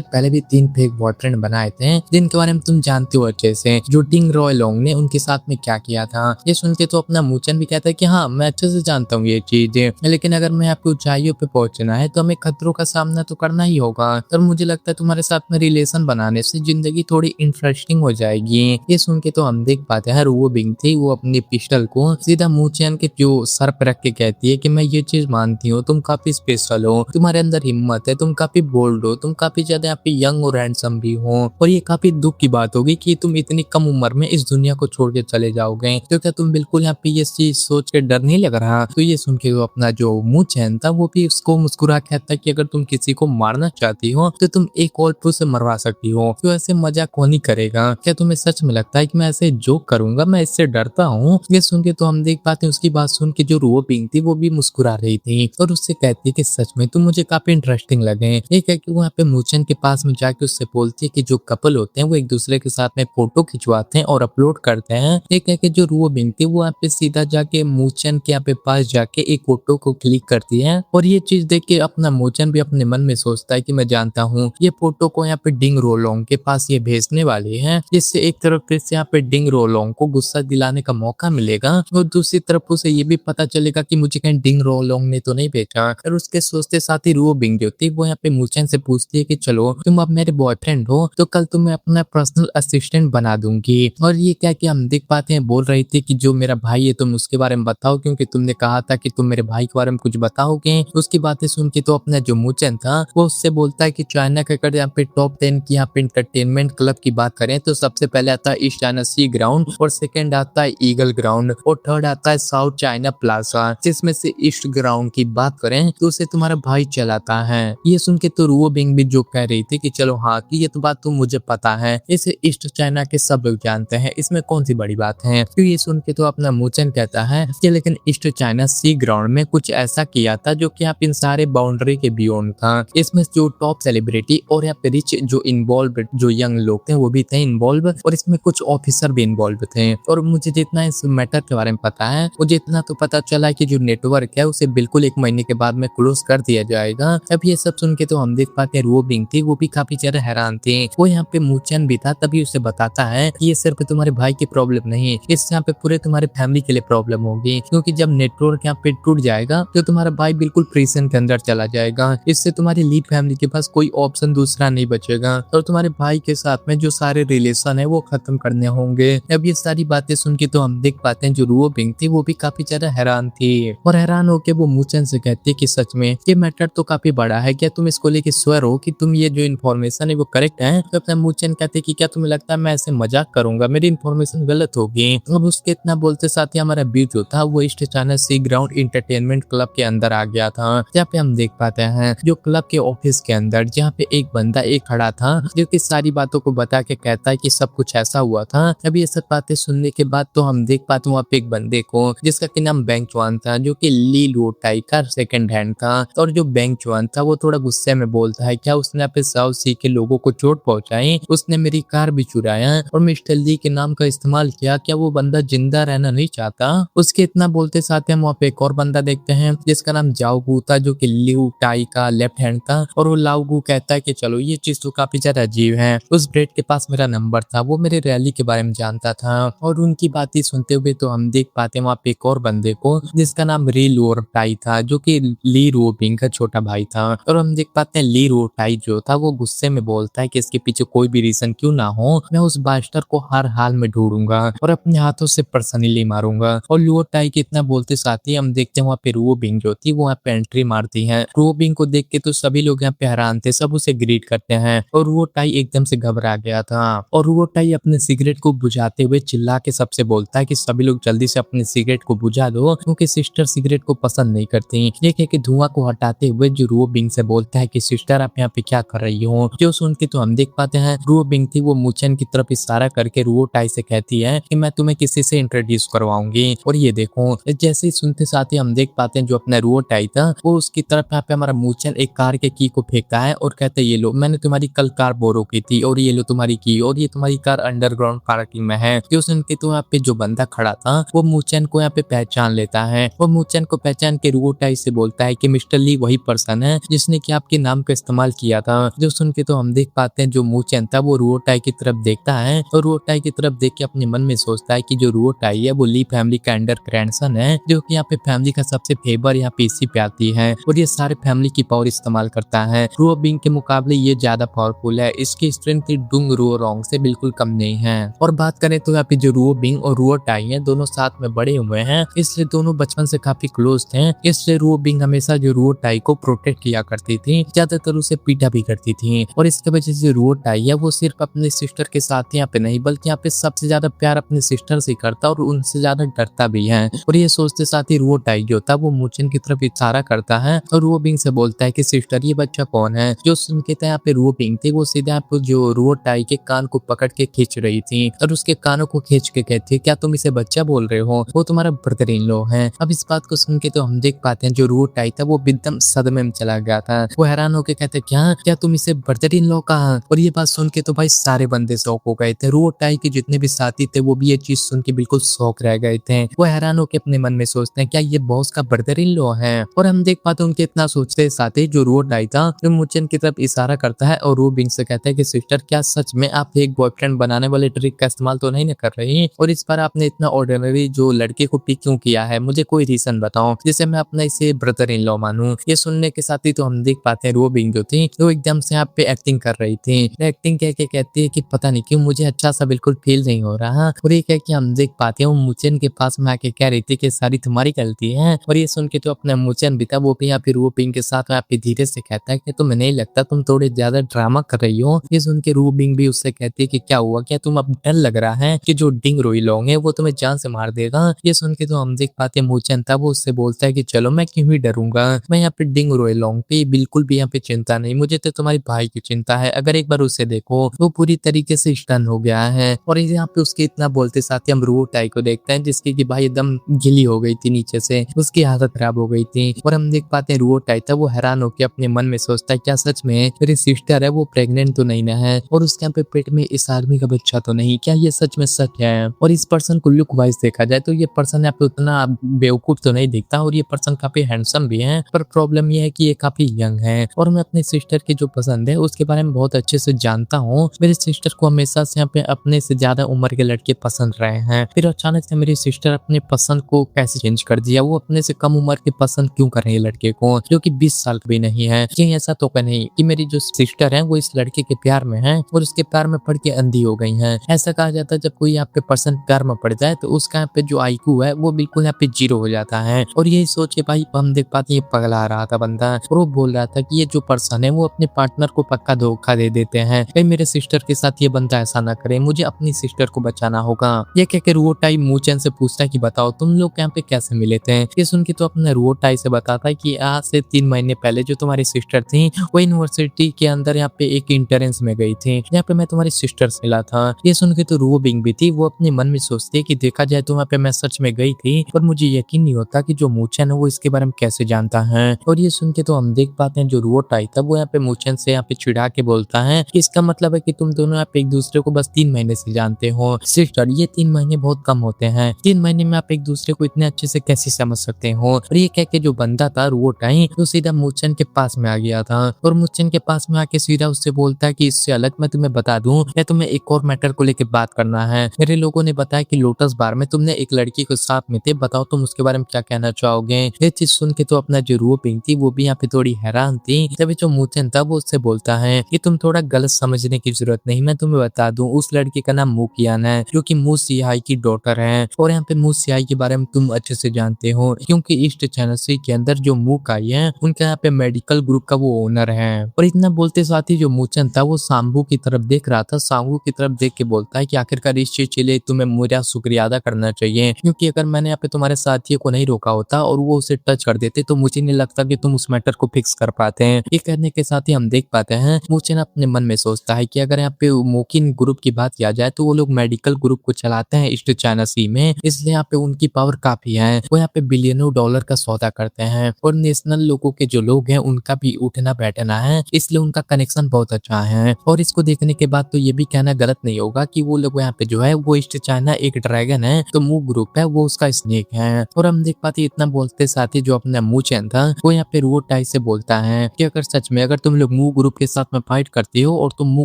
पहले भी 3 फेक बॉयफ्रेंड बनाए थे जिनके बारे में तुम जानते हो अच्छे से, जो डिंग रॉय लोंग ने उनके साथ में क्या किया था। ये सुन के तो अपना मूचन भी कहता है कि हाँ मैं अच्छे से जानता हूँ ये चीज, लेकिन अगर मैं आपकी ऊंचाइयों पे पहुंचना है तो हमें खतरों का सामना तो करना ही होगा और मुझे लगता है तुम्हारे साथ में रिलेशन बनाने से जिंदगी थोड़ी इंटरेस्टिंग हो जाएगी। ये सुन के तो हम देख पाते हैं रुओ बिंग थी वो अपनी पिस्टल को सीधा मूचन के जो सर पे रख के कहती है कि मैं ये चीज मानती हूँ तुम काफी स्पेशल हो, तुम्हारे अंदर हिम्मत है, तुम काफी बोल्ड हो, तुम काफी ज्यादा यहाँ पे यंग और हैंडसम भी हो और ये काफी दुख की बात होगी कि तुम इतनी कम उम्र में इस दुनिया को छोड़ के चले जाओगे। तो क्या तुम बिल्कुल यहाँ पे ये चीज सोच के डर नहीं लग रहा? तो ये सुन के वो अपना जो मूचन था वो भी उसको मुस्कुरा कहता है कि अगर तुम किसी को मारना चाहती हो तो तुम एक और से मरवा सकती हो, तो ऐसे मजाक कौन ही करेगा? क्या तुम्हें सच में लगता है कि मैं ऐसे जोक करूंगा? मैं इससे डरता हूँ। ये सुन के तो हम देख पाते हैं उसकी बात सुन के जो रुओ बिंग थी वो भी मुस्कुरा रही थी और उससे कहती है कि सच में तुम मुझे काफी इंटरेस्टिंग लगे। ये कह के वो यहाँ पे मूचन के पास में जाके उससे बोलती है कि जो कपल होते हैं वो एक दूसरे के साथ में फोटो खिंचवाते हैं और अपलोड करते हैं। ये कह के जो रुओ बिंग थी वो यहाँ पे सीधा जाके मूचन के यहाँ पे पास जाके एक फोटो को क्लिक करती है और ये चीज देख के अपना मूचन भी अपने मन में सोचता है कि मैं जानता हूँ ये फोटो को यहाँ पे डिंग रोलोंग के पास ये भेजने वाली है, जिससे एक तरफ से यहाँ पे डिंग रोलोंग को गुस्सा दिलाने का मौका मिलेगा और दूसरी तरफ उसे ये भी पता चलेगा कि मुझे कहीं डिंग रोलोंग ने तो नहीं भेजा। और उसके सोचते साथ ही रुओ बिंग जो थी वो यहाँ पे मूचन से पूछती है कि चलो तुम अब मेरे बॉयफ्रेंड हो तो कल तुम्हें अपना पर्सनल असिस्टेंट बना दूंगी। और ये क्या कि हम देख पाते हैं बोल रही थी कि जो मेरा भाई है तुम उसके बारे में बताओ क्योंकि तुमने कहा था कि तुम मेरे भाई के बारे में कुछ बताओगे। उसकी बातें सुन के तो अपना जो मूचन था वो उससे बोलता है कि चाइना के अगर यहाँ पे टॉप 10 की यहाँ पे एंटरटेनमेंट क्लब की बात करें तो सबसे पहले आता है ईस्ट चाइना सी ग्राउंड और सेकंड आता है ईगल ग्राउंड और थर्ड आता है साउथ चाइना प्लाजा, जिसमें से ईस्ट ग्राउंड की बात करें तो उसे तुम्हारा भाई चलाता है। ये सुन के तो रुओ बिंग भी जो कह रही थी कि चलो हाँ कि ये तो बात तो मुझे पता है, इसे ईस्ट चाइना के सब लोग जानते हैं, इसमें कौन सी बड़ी बात है। तो ये सुन के तो अपना मूचन कहता है कि लेकिन ईस्ट चाइना सी ग्राउंड में कुछ ऐसा किया था जो कि आप इन सारे बाउंड्री के बियॉन्ड था। इसमें जो टॉप सेलिब्रिटी और यहाँ पे रिच जो इन्वॉल्व जो यंग लोग थे वो भी थे इन्वॉल्व और इसमें कुछ ऑफिसर भी इन्वॉल्व थे। और मुझे जितना इस मैटर के बारे में पता है मुझे इतना तो पता चला कि जो नेटवर्क है उसे बिल्कुल 1 महीने के बाद में क्लोज कर दिया जाएगा। अब ये सब सुन के तो हम देख पाते हैं रुओ बिंग थी वो भी काफी ज्यादा हैरान थी। वो यहाँ पे मूचन भी था तभी उसे बताता है कि ये सिर्फ तुम्हारे भाई की प्रॉब्लम नहीं, इससे यहाँ पे पूरे तुम्हारे फैमिली के लिए प्रॉब्लम होगी क्योंकि जब नेटवर्क यहाँ पे टूट जाएगा तो तुम्हारा भाई बिल्कुल प्रिजन के अंदर चला जाएगा। इससे तुम्हारी लीड फैमिली के पास कोई ऑप्शन दूसरा नहीं बचेगा और तुम्हारे भाई के साथ में जो सारे रिलेशन है वो खत्म करने होंगे। अब ये सारी बातें सुन के तो हम देख पाते हैं जो रुओ बिंग थी वो भी काफी ज्यादा हैरान थी और हैरान होके वो मूचन से कहती है कि सच में ये मैटर तो काफी बड़ा है, क्या तुम इसको लेके श्योर हो कि तुम ये जो इन्फॉर्मेशन है वो करेक्ट है? तो अपना मूचन कहते कि क्या तुम्हें लगता है मैं ऐसे मजाक करूंगा, मेरी इन्फॉर्मेशन गलत होगी। अब उसके इतना बोलते साथ ही हमारा बीट जो था वो ईस्ट चाइना सी ग्राउंड इंटरटेनमेंट क्लब के अंदर आ गया था, जहाँ पे हम देख पाते हैं जो क्लब के ऑफिस के अंदर जहाँ पे एक बंदा एक खड़ा था जो कि सारी बातों को बता के कहता है कि सब कुछ ऐसा हुआ था। अब ये सब बातें सुनने के बाद तो हम देख पाते वहाँ पे एक बंदे को जिसका कि नाम बेंग चुआन था जो कि ली लो टाई का सेकंड हैंड था। और जो बेंग चुआन था वो थोड़ा गुस्से में बोलता है क्या उसने यहाँ पे साउथ सी के लोगों को चोट पहुंचाई, उसने मेरी कार भी चुराया और मिस्टर ली के नाम का इस्तेमाल किया, क्या वो बंदा जिंदा रहना नहीं चाहता? उसके इतना बोलते साथ हम वहाँ पे एक और बंदा देखते हैं जिसका नाम जाओगू था जो कि लिऊ टाई का लेफ्ट हैंड था और वो लाओगू कहता है कि चलो ये चीज तो काफी ज्यादा अजीब है, उस ब्रेड के पास मेरा नंबर था, वो मेरे रैली के बारे में जानता था। और उनकी बातें सुनते हुए तो हम देख पाते हैं वहाँ पे एक और बंदे को जिसका नाम री लो टाई था जो कि ली रो बिंग का छोटा भाई था। और हम देख पाते हैं ली रो टाई जो था वो गुस्से में बोलता है कि इसके पीछे कोई भी रीजन क्यों ना हो, मैं उस बास्टर को हर हाल में ढूंढूंगा और अपने हाथों से पर्सनली मारूंगा। और लुओ टाई के इतना बोलते साथ ही हम देखते हैं वहाँ पे रुओ बिंग जो थी वो यहाँ पे एंट्री मारती है। रुओ बिंग को देख के तो सभी लोग यहाँ पे हैरान थे, सब उसे ग्रीट करते हैं और रुओ टाई एकदम से घबरा गया था। और रुओ टाई अपने सिगरेट को बुझाते हुए चिल्ला के सबसे बोलता है कि सभी लोग जल्दी से अपने सिगरेट को बुझा दो क्योंकि सिस्टर सिगरेट को पसंद नहीं करती। ये कह के धुआं को हटाते हुए जो रुओ बिंग से बोलता है कि सिस्टर आप यहाँ पे क्या कर रही हो। जो सुन के तो हम देख पाते हैं रुओ बिंग थी वो मूचन की तरफ इशारा करके रुओ टाई से कहती है कि मैं तुम्हें किसी से इंट्रोड्यूस करवाऊंगी। और ये देखो जैसे ही सुनते साथ ही हम देख पाते हैं जो अपना रुओ टाई था वो उसकी तरफ यहाँ पे हमारा मूचन एक कार के की को फेंकता है और कहते हैं ये लो मैंने तुम्हारी कल कार बोरो की थी और ये लो तुम्हारी की और ये तुम्हारी कार अंडरग्राउंड पार्किंग में है। जो सुन के तो यहाँ पे जो बंदा खड़ा था वो मूचन को यहाँ पे पहचान लेता है और मूचन को पहचान के रुओ टाई से बोलता है कि मिस्टर ली वही पर्सन है जिसने कि आपके नाम का इस्तेमाल किया था। जो सुन के तो हम देख पाते हैं जो मूचेन था वो रुओटाई की तरफ देखता है और रुओटाई की तरफ देख के अपने मन में सोचता है कि जो रुओटाई है वो ली फैमिली का अंडर ग्रैंडसन है, जो कि यहाँ पे फैमिली का सबसे फेवर यहाँ पे इसी पे आती है और ये सारे फैमिली की पावर इस्तेमाल करता है। रुओ बिंग के मुकाबले ये ज्यादा पावरफुल है, इसकी स्ट्रेंथ डुंग रुओ रोंग से बिल्कुल कम नहीं है। और बात करें तो यहाँ पे जो रुओ बिंग और रुओ टाई है दोनों साथ में बड़े हुए हैं, इसलिए दोनों बचपन से काफी क्लोज थे। इसलिए रुओ बिंग हमेशा जो रुओ टाई को प्रोटेक्ट किया करती थी, ज्यादातर उसे पीटा भी करती थी और इसके वजह से रुओ टाई है वो सिर्फ अपने सिस्टर के साथ यहाँ पे नहीं बल्कि यहाँ पे सबसे ज्यादा प्यार अपने सिस्टर से करता और उनसे ज्यादा डरता भी है। और ये सोचते साथ ही रुओ टाई जो था वो मूचेन की तरफ इशारा करता है और रुओ बिंग से बोलता है कि सिस्टर ये बच्चा कौन है। जो सुन के यहाँ पे रुओ बिंग थी वो सीधे आप जो रुओ टाई के कान को पकड़ के खींच रही थी और उसके कानों को खींच के कहती है क्या तुम इसे बच्चा बोल रहे हो, वो तुम्हारा ब्रदर इन लॉ है। अब इस बात को सुन के तो हम देख पाते हैं जो रुओ टाई था वो एकदम सदमे में चला गया था। वो हैरान होकर कहते क्या क्या तुम इसे ब्रदर इन लॉ कहा। और ये बात सुन के तो भाई सारे बंदे शौक हो गए थे। रुओ टाई के जितने भी साथी थे वो भी ये चीज सुन के बिल्कुल शौक रह गए थे। वो हैरान होकर अपने मन में सोचते हैं क्या ये बॉस का ब्रदर इन लॉ है। और हम देख पाते हैं उनके इतना सोचते साथ ही जो रुओ टाई था जो मूचेन की तरफ इशारा करता है और रुओ बिंग से कहता है कि सिस्टर क्या सच में आप एक बॉयफ्रेंड बनाने वाले ट्रिक का इस्तेमाल तो नहीं कर रही और इस बार आपने इतना ऑर्डिनरी जो लड़के को पिक क्यों किया है, मुझे कोई रीजन बताओ जिसे मैं अपना इसे ब्रदर इन लॉ मानूं। ये सुनने के साथ ही तो हम देख पाते हैं रुओ बिंग जो थी वो एकदम से यहाँ पे एक्टिंग कर रही थी। एक्टिंग कह के कहती है कि पता नहीं क्यों मुझे अच्छा सा बिल्कुल फील नहीं हो रहा। और ये कह के हम देख पाते हैं वो मूचेन के पास में आके कह रही थी कि सारी तुम्हारी गलती है। और ये सुन के तो अपना मूचेन भी था वो भी यहाँ पे रुओ बिंग के साथ यहाँ पे धीरे से कहता है कि तुम्हें नहीं लगता तुम थोड़े ज्यादा ड्रामा कर रही हो। ये सुन के रुओ बिंग भी उससे कहती है कि क्या हुआ, क्या तुम अब डर लग रहा है कि जो डिंग रोई लोग है वो तुम्हें जान से मार देगा। ये सुन के तो हम देख पाते हैं मूचेन था वो उससे बोलता है कि चलो मैं क्यों ही डरूंगा, मैं यहाँ पे डिंग रोई लोग पे बिल्कुल भी यहाँ पे चिंता नहीं, मुझे तो तुम्हारे भाई की चिंता है। अगर एक बार उसे देखो वो पूरी तरीके से स्टन हो गया है। और यहाँ पे उसके इतना बोलते साथ ही हम रुओ टाई को देखते हैं जिसकी कि भाई एकदम गिली हो गई थी नीचे से, उसकी हालत खराब हो गई थी। और हम देख पाते हैं रुओ टाई था वो हैरान होकर अपने मन में सोचता है क्या सच में मेरी सिस्टर है वो प्रेग्नेंट तो नहीं ना है और उसके यहाँ पे पेट में इस आदमी का बच्चा तो नहीं, क्या ये सच में सच है। और इस पर्सन को लुक वाइज देखा जाए तो ये पर्सन यहाँ पे उतना बेवकूफ तो नहीं दिखता और ये पर्सन काफी हैंडसम भी है, पर प्रॉब्लम ये है कि ये काफी यंग है। और मैं अपने सिस्टर की जो पसंद है उसके बारे में बहुत अच्छे से जानता हूँ। मेरे सिस्टर को हमेशा से यहाँ पे अपने से ज्यादा उम्र के लड़के पसंद रहे हैं, फिर अचानक से मेरी सिस्टर अपने पसंद को कैसे चेंज कर दिया, वो अपने से कम उम्र के पसंद क्यों कर रही है लड़के को जो कि 20 साल का भी नहीं है। कहीं ऐसा तो नहीं कि मेरी जो सिस्टर है वो इस लड़के के प्यार में है और उसके प्यार में पड़ के अंधी हो गई है। ऐसा कहा जाता है जब कोई यहाँ पे पर्सन प्यार में पड़ जाए तो उसका यहाँ पे जो आईक्यू है वो बिल्कुल यहाँ पे 0 हो जाता है। और यही सोच के भाई हम देख पाते ये पगला रहा था बंदा और वो बोल रहा था कि ये जो पर्सन है वो अपने पार्टनर को पक्का धोखा दे देते हैं, कहीं मेरे सिस्टर के साथ ये बंदा ऐसा ना करे, मुझे अपनी सिस्टर को बचाना होगा। ये कह के रुओ टाई मूचेन से पूछता है कि बताओ तुम लोग यहाँ पे कैसे मिले थे। ये सुन के तो अपने रुओ टाई से बताता है कि आज से 3 महीने पहले जो तुम्हारी सिस्टर थी वो यूनिवर्सिटी के अंदर यहाँ पे एक इंटरेंस में गई थी, यहाँ पे मैं तुम्हारी सिस्टर से मिला था। ये सुन के तो रुओ बिंग भी थी वो अपने मन में सोचती है कि देखा जाए तो वहाँ पे मैं सच में गई थी पर मुझे यकीन नहीं होता कि जो मूचेन है वो इसके बारे में कैसे जानता है। और ये सुन के तो हम देख पाते हैं जो रुओ टाई था वो यहाँ पे मूचेन से यहाँ पे चिढ़ा के बोलता है कि इसका मतलब है कि तुम दोनों यहाँ पे एक दूसरे को बस 3 महीने से जानते हो। सिस्टर ये 3 महीने बहुत कम होते हैं, 3 महीने में आप एक दूसरे को इतने अच्छे से कैसे समझ सकते हो। और ये कह के जो बंदा था रुओ टाई तो सीधा मूचेन के पास में आ गया था और मूचेन के पास में आके सीधा उससे बोलता है कि इससे अलग मैं तुम्हें बता दूं या तुम्हें एक और मैटर को लेकर बात करना है। मेरे लोगों ने बताया कि लोटस बार में तुमने एक लड़की को साथ में थे, बताओ तुम उसके बारे में क्या कहना चाहोगे। ये चीज सुन के तो अपना जो रुओ बिंग थी वो भी यहाँ पे थोड़ी हैरान थी। तभी जो मूचेन था वो उससे बोलता है कि तुम थोड़ा गलत समझने की जरूरत नहीं, मैं तुम्हें बता दूं उस लड़की का नाम मू कियान है जो कि मू सिहाई की डॉटर है। और यहाँ पे मू सिहाई के बारे में तुम अच्छे से जानते हो क्योंकि ईस्ट चाइना सी के अंदर जो मू काई है उनका यहाँ पे मेडिकल ग्रुप का वो ओनर है। और इतना बोलते साथ ही जो मूचेन था वो सांबू की तरफ देख रहा था, सांबू की तरफ देख के बोलता है कि आखिरकार इस चीज के लिए तुम्हें मेरा शुक्रिया अदा करना चाहिए, क्योंकि अगर मैंने यहाँ पे तुम्हारे साथियों को नहीं रोका होता और वो उसे टच कर देते तो मुझे नहीं लगता कि तुम उस मैटर को फिक्स कर पाते हैं। ये कहने के साथ ही हम देख पाते हैं मूचेन अपने मन में सोचता है कि अगर यहाँ पे मोकिन ग्रुप की बात किया जाए तो वो लोग मेडिकल ग्रुप को चलाते हैं ईस्ट चाइना सी में, इसलिए यहाँ पे उनकी पावर काफी है। वो यहाँ पे बिलियनों डॉलर का सौदा करते हैं और नेशनल लोगों के जो लोग हैं उनका भी उठना बैठना है, इसलिए उनका कनेक्शन बहुत अच्छा है। और इसको देखने के बाद तो ये भी कहना गलत नहीं होगा कि वो लोग यहाँ पे जो है वो ईस्ट चाइना एक ड्रैगन है तो मू ग्रुप है वो उसका स्नेक है। और हम देख पाते इतना बोलते साथ ही जो जो अपना मूचेन था वो यहाँ पे रुओ टाई से बोलता है कि अगर सच में अगर तुम लोग मू ग्रुप के साथ में फाइट करते हो और तुम मू